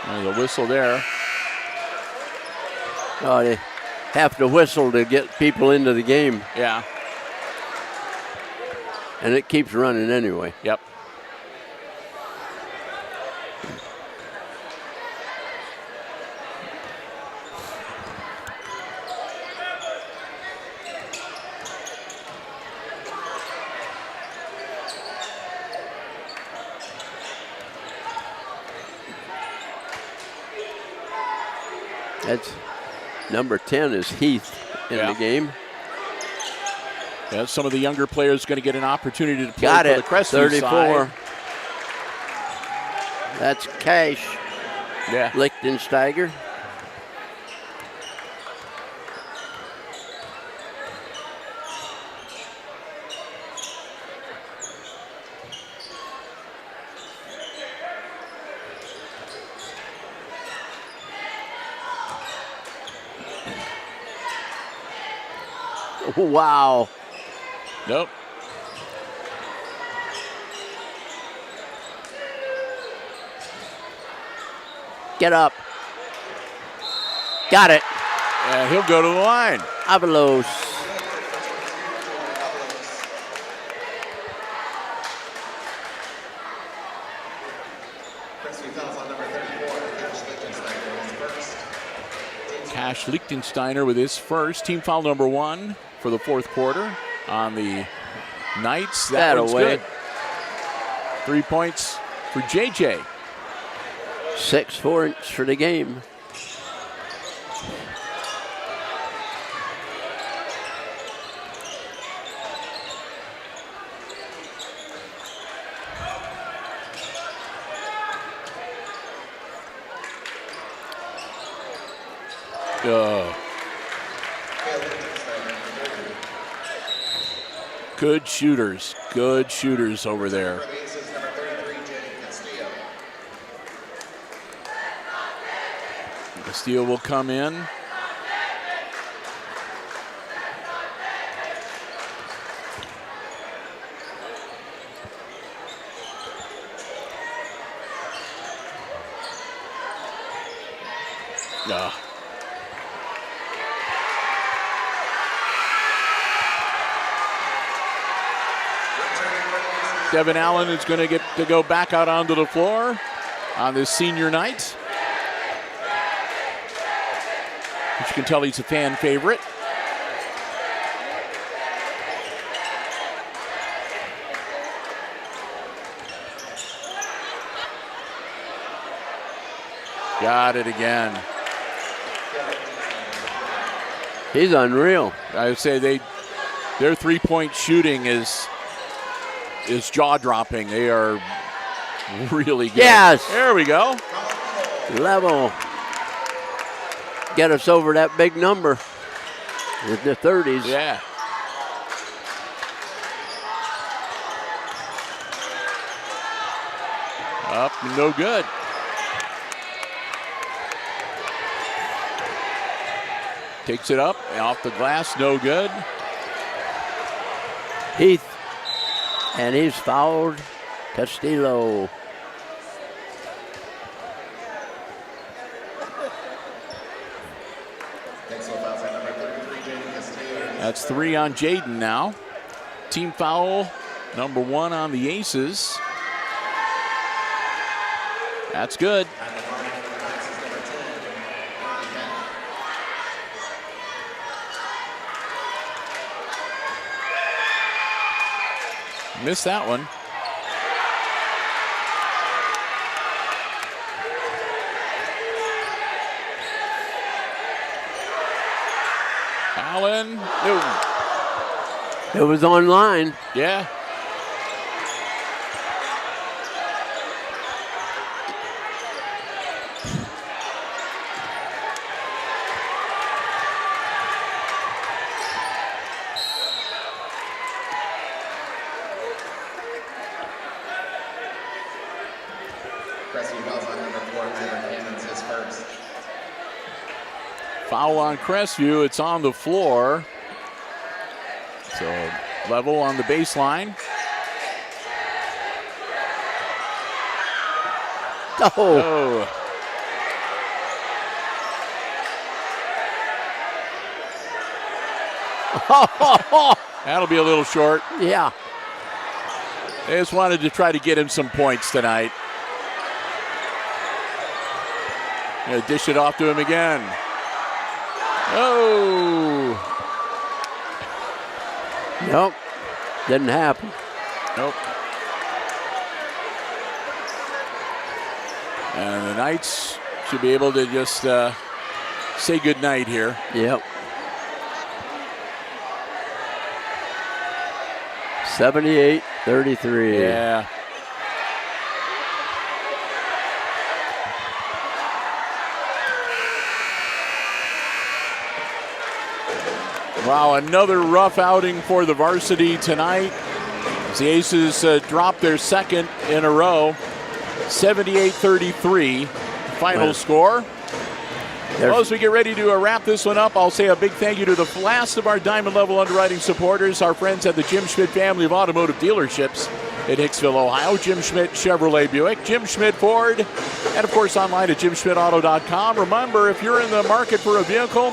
There's a whistle there. Oh, they have to whistle to get people into the game. Yeah. And it keeps running anyway. Yep. That's number 10 is Heath in the game. Yeah, some of the younger players going to get an opportunity to play Got for it. the Crestview 34. side. That's Cash. Yeah. Lichtensteiger. Wow. Nope. Get up. Got it. And he'll go to the line. Avalos. Cash Lichtensteiner with his first. Team foul number 1 for the fourth quarter on the Knights. That one's good. 3 points for JJ. 6 points for the game. Good shooters over there. Castillo will come in. Devin Allen is going to get to go back out onto the floor on this senior night. But you can tell he's a fan favorite. Got it again. He's unreal. I would say their three-point shooting is jaw-dropping. They are really good. Yes. There we go. Level. Get us over that big number in the 30s. Yeah. Up, no good. Takes it up, off the glass, no good. Heath. And he's fouled. Castillo. That's 3 on Jaden now. Team foul number 1 on the Aces. That's good. Missed that one. Allen. It was online. Yeah. Foul on Crestview. It's on the floor. So level on the baseline. Oh. That'll be a little short. Yeah. They just wanted to try to get him some points tonight. Gonna dish it off to him again. Oh. Nope. Didn't happen. Nope. And the Knights should be able to just say good night here. Yep. 78-33. Yeah. Wow, another rough outing for the varsity tonight. The Aces dropped their second in a row. 78-33, final score. Well, as we get ready to wrap this one up, I'll say a big thank you to the last of our Diamond Level underwriting supporters, our friends at the Jim Schmidt family of automotive dealerships in Hicksville, Ohio. Jim Schmidt Chevrolet Buick, Jim Schmidt Ford, and of course online at jimschmidtauto.com. Remember, if you're in the market for a vehicle,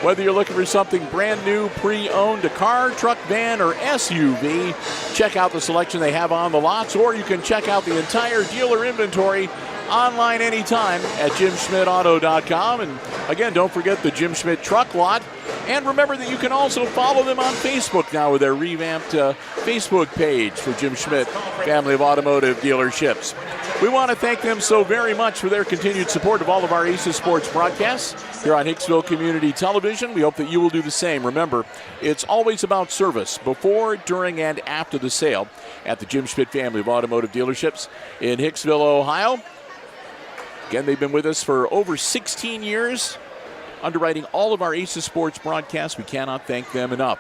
whether you're looking for something brand new, pre-owned, a car, truck, van, or SUV, check out the selection they have on the lots, or you can check out the entire dealer inventory online anytime at jimschmidtauto.com. And again, don't forget the Jim Schmidt truck lot. And remember that you can also follow them on Facebook now with their revamped Facebook page for Jim Schmidt family of automotive dealerships. We want to thank them so very much for their continued support of all of our Aces Sports broadcasts here on Hicksville Community Television. We hope that you will do the same. Remember, it's always about service before, during, and after the sale at the Jim Schmidt family of automotive dealerships in Hicksville, Ohio. Again, they've been with us for over 16 years, underwriting all of our Aces Sports broadcasts. We cannot thank them enough.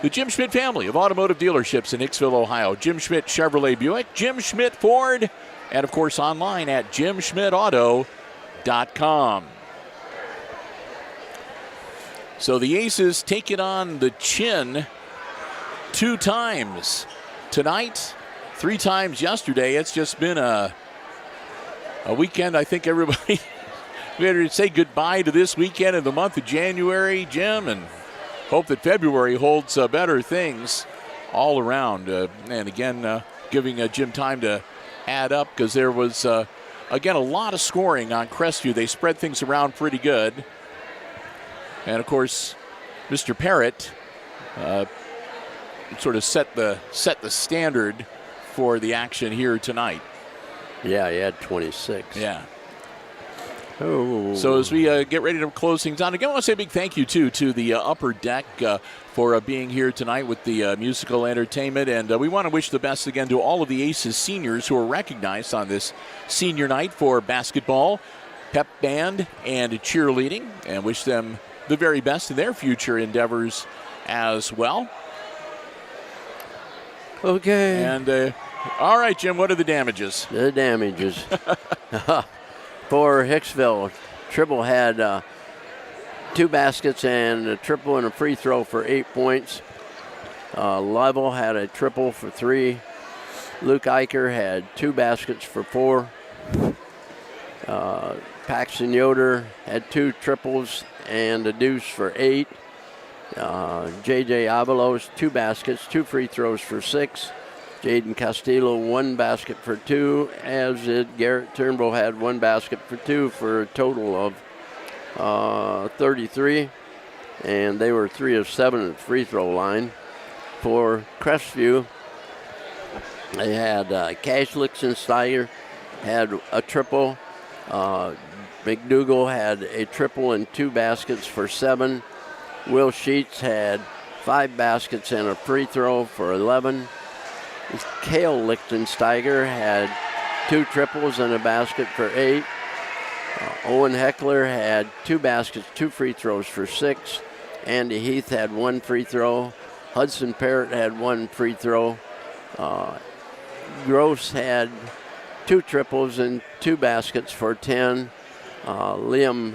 The Jim Schmidt family of automotive dealerships in Hicksville, Ohio. Jim Schmidt Chevrolet Buick, Jim Schmidt Ford, and of course online at jimschmidtauto.com. So the Aces take it on the chin 2 times tonight, 3 times yesterday. It's just been a weekend. I think everybody better say goodbye to this weekend in the month of January, Jim, and hope that February holds better things all around. And again, giving Jim time to add up, because there was, again, a lot of scoring on Crestview. They spread things around pretty good. And, of course, Mr. Parrott sort of set the standard for the action here tonight. Yeah, he had 26. Yeah. Oh. So as we get ready to close things out, again, I want to say a big thank you, too, to the Upper Deck for being here tonight with the musical entertainment. And we want to wish the best again to all of the Aces seniors who are recognized on this senior night for basketball, pep band, and cheerleading, and wish them the very best in their future endeavors as well. Okay. And all right, Jim, what are the damages? The damages. For Hicksville, Tribble had 2 baskets and a triple and a free throw for 8 points. Level had a triple for 3. Luke Eicher had 2 baskets for 4. Paxton Yoder had 2 triples and a deuce for 8. J.J. Avalos, 2 baskets, 2 free throws for 6. Jaden Castillo, 1 basket for 2, as did Garrett Turnbull, had 1 basket for 2 for a total of 33. And they were 3 of 7 at the free throw line. For Crestview, they had Cash Lichtensteiger had a triple. McDougal had a triple and 2 baskets for 7. Will Sheets had 5 baskets and a free throw for 11. Cale Lichtensteiger had 2 triples and a basket for 8. Owen Heckler had 2 baskets, 2 free throws for 6. Andy Heath had 1 free throw. Hudson Parrott had 1 free throw. Gross had 2 triples and 2 baskets for 10. Liam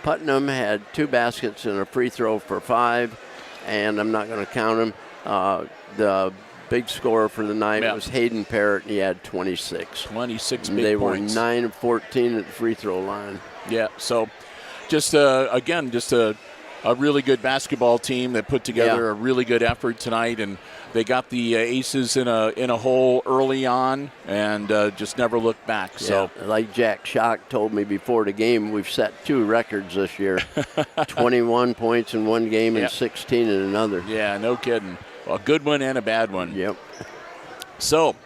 Putnam had 2 baskets and a free throw for 5. And I'm not going to count him. The big scorer for the night was Hayden Parrott, and he had 26. 26 and big they points. Were 9 of 14 at the free throw line. Yeah, so just again, just a really good basketball team that put together a really good effort tonight, and they got the Aces in a hole early on and just never looked back. So, like Jack Schock told me before the game, we've set 2 records this year: 21 points in one game and 16 in another. Yeah, no kidding. A good one and a bad one. Yep. So,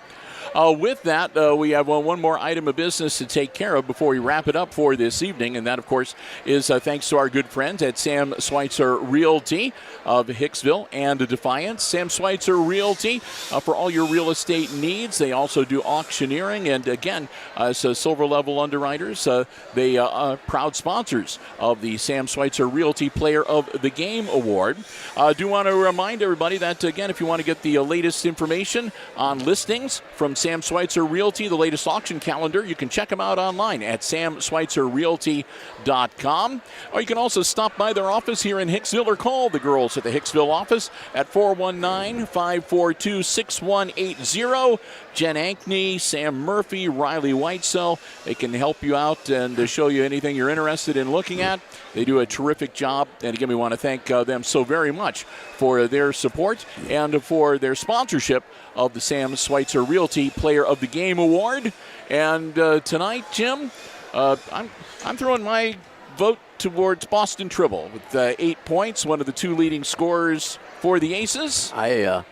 with that, we have one more item of business to take care of before we wrap it up for this evening, and that, of course, is thanks to our good friends at Sam Schweitzer Realty of Hicksville and Defiance. Sam Schweitzer Realty for all your real estate needs. They also do auctioneering, and again, as silver level underwriters, they are proud sponsors of the Sam Schweitzer Realty Player of the Game Award. I do want to remind everybody that, again, if you want to get the latest information on listings from Sam Schweitzer Realty, the latest auction calendar, you can check them out online at samschweitzerrealty.com. Or you can also stop by their office here in Hicksville or call the girls at the Hicksville office at 419-542-6180. Jen Ankney, Sam Murphy, Riley Whitesell. They can help you out and show you anything you're interested in looking at. They do a terrific job. And again, we want to thank them so very much for their support and for their sponsorship of the Sam Schweitzer Realty Player of the Game Award. And tonight, Jim, I'm throwing my vote towards Boston Tribble with 8 points, one of the 2 leading scorers for the Aces. I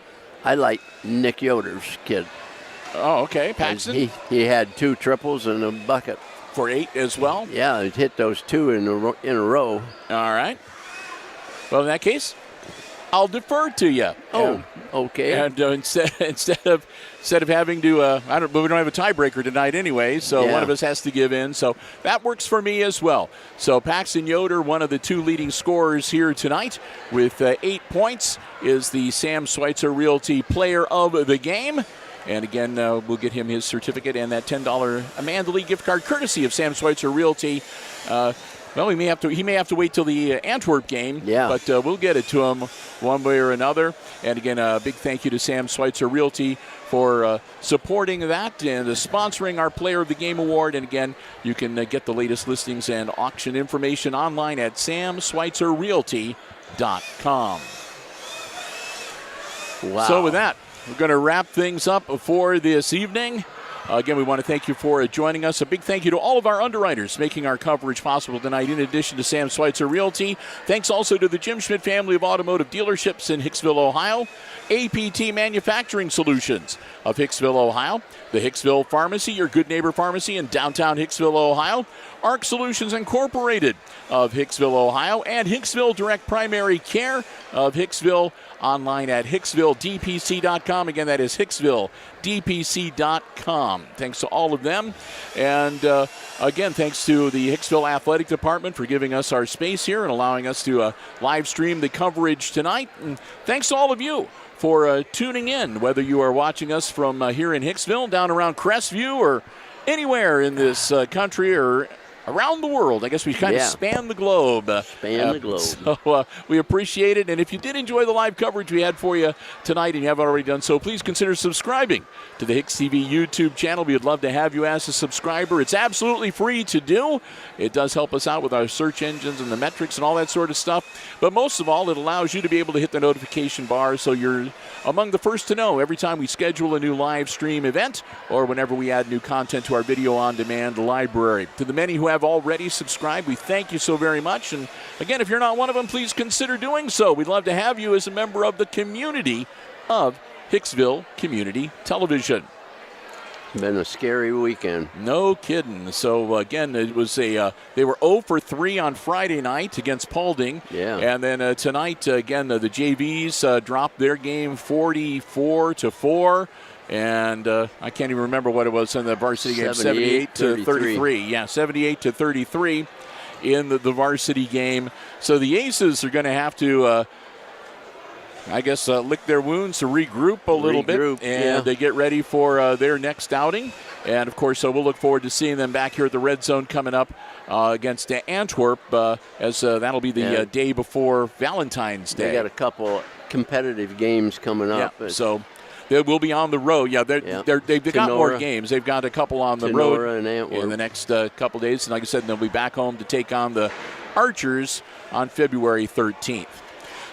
like Nick Yoder's kid. Oh, okay. Paxton? He had 2 triples and a bucket. For 8 as well? Yeah, he hit those 2 in a row. All right. Well, in that case, I'll defer to you. Oh, okay. And instead of having to, we don't have a tiebreaker tonight anyway, so one of us has to give in. So that works for me as well. So Paxton Yoder, one of the 2 leading scorers here tonight with 8 points, is the Sam Schweitzer Realty Player of the Game. And again, we'll get him his certificate and that $10 Amanda Lee gift card courtesy of Sam Schweitzer Realty. Well, he may have to wait till the Antwerp game, but we'll get it to him one way or another. And again, a big thank you to Sam Schweitzer Realty for supporting that and sponsoring our Player of the Game Award. And again, you can get the latest listings and auction information online at samschweitzerrealty.com. Wow. So with that, we're going to wrap things up for this evening. Again, we want to thank you for joining us. A big thank you to all of our underwriters making our coverage possible tonight, in addition to Sam Schweitzer Realty. Thanks also to the Jim Schmidt family of automotive dealerships in Hicksville, Ohio. APT Manufacturing Solutions of Hicksville, Ohio. The Hicksville Pharmacy, your good neighbor pharmacy in downtown Hicksville, Ohio. ARC Solutions Incorporated of Hicksville, Ohio, and Hicksville Direct Primary Care of Hicksville, online at hicksvilledpc.com. Again, that is hicksvilledpc.com. Thanks to all of them. And again, thanks to the Hicksville Athletic Department for giving us our space here and allowing us to live stream the coverage tonight. And thanks to all of you for tuning in, whether you are watching us from here in Hicksville, down around Crestview, or anywhere in this country or around the world. I guess we kind of span the globe. Span the globe. So we appreciate it. And if you did enjoy the live coverage we had for you tonight and you haven't already done so, please consider subscribing to the HIX-TV YouTube channel. We would love to have you as a subscriber. It's absolutely free to do. It does help us out with our search engines and the metrics and all that sort of stuff. But most of all, it allows you to be able to hit the notification bar so you're among the first to know every time we schedule a new live stream event or whenever we add new content to our video on demand library. To the many who have already subscribed, we thank you so very much. And again, if you're not one of them, please consider doing so. We'd love to have you as a member of the community of Hicksville Community Television. Been a scary weekend. No kidding. So, again, it was they were 0 for 3 on Friday night against Paulding. Yeah. And then tonight, again, the JVs dropped their game 44-4. And I can't even remember what it was in the varsity game, 78-33. Yeah, 78-33 in the varsity game. So the Aces are going to have to I guess lick their wounds to regroup a little bit and they get ready for their next outing. And, of course, we'll look forward to seeing them back here at the Red Zone coming up against Antwerp as that'll be the day before Valentine's Day. They got a couple competitive games coming up. Yeah, so they will be on the road. Yeah, they've got more games. They've got a couple on the road in the next couple days. And like I said, they'll be back home to take on the Archers on February 13th.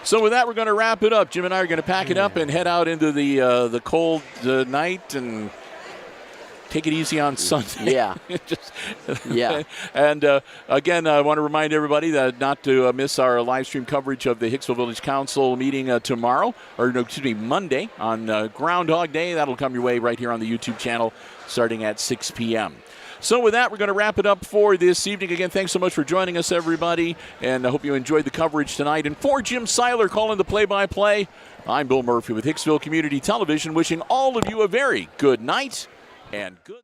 So with that, we're going to wrap it up. Jim and I are going to pack it up and head out into the cold night and take it easy on Sunday. Yeah. And again, I want to remind everybody that not to miss our live stream coverage of the Hicksville Village Council meeting tomorrow, or no, excuse me, Monday on Groundhog Day. That'll come your way right here on the YouTube channel starting at 6 p.m. So with that, we're going to wrap it up for this evening. Again, thanks so much for joining us, everybody, and I hope you enjoyed the coverage tonight. And for Jim Seiler calling the play-by-play, I'm Bill Murphy with Hicksville Community Television, wishing all of you a very good night and good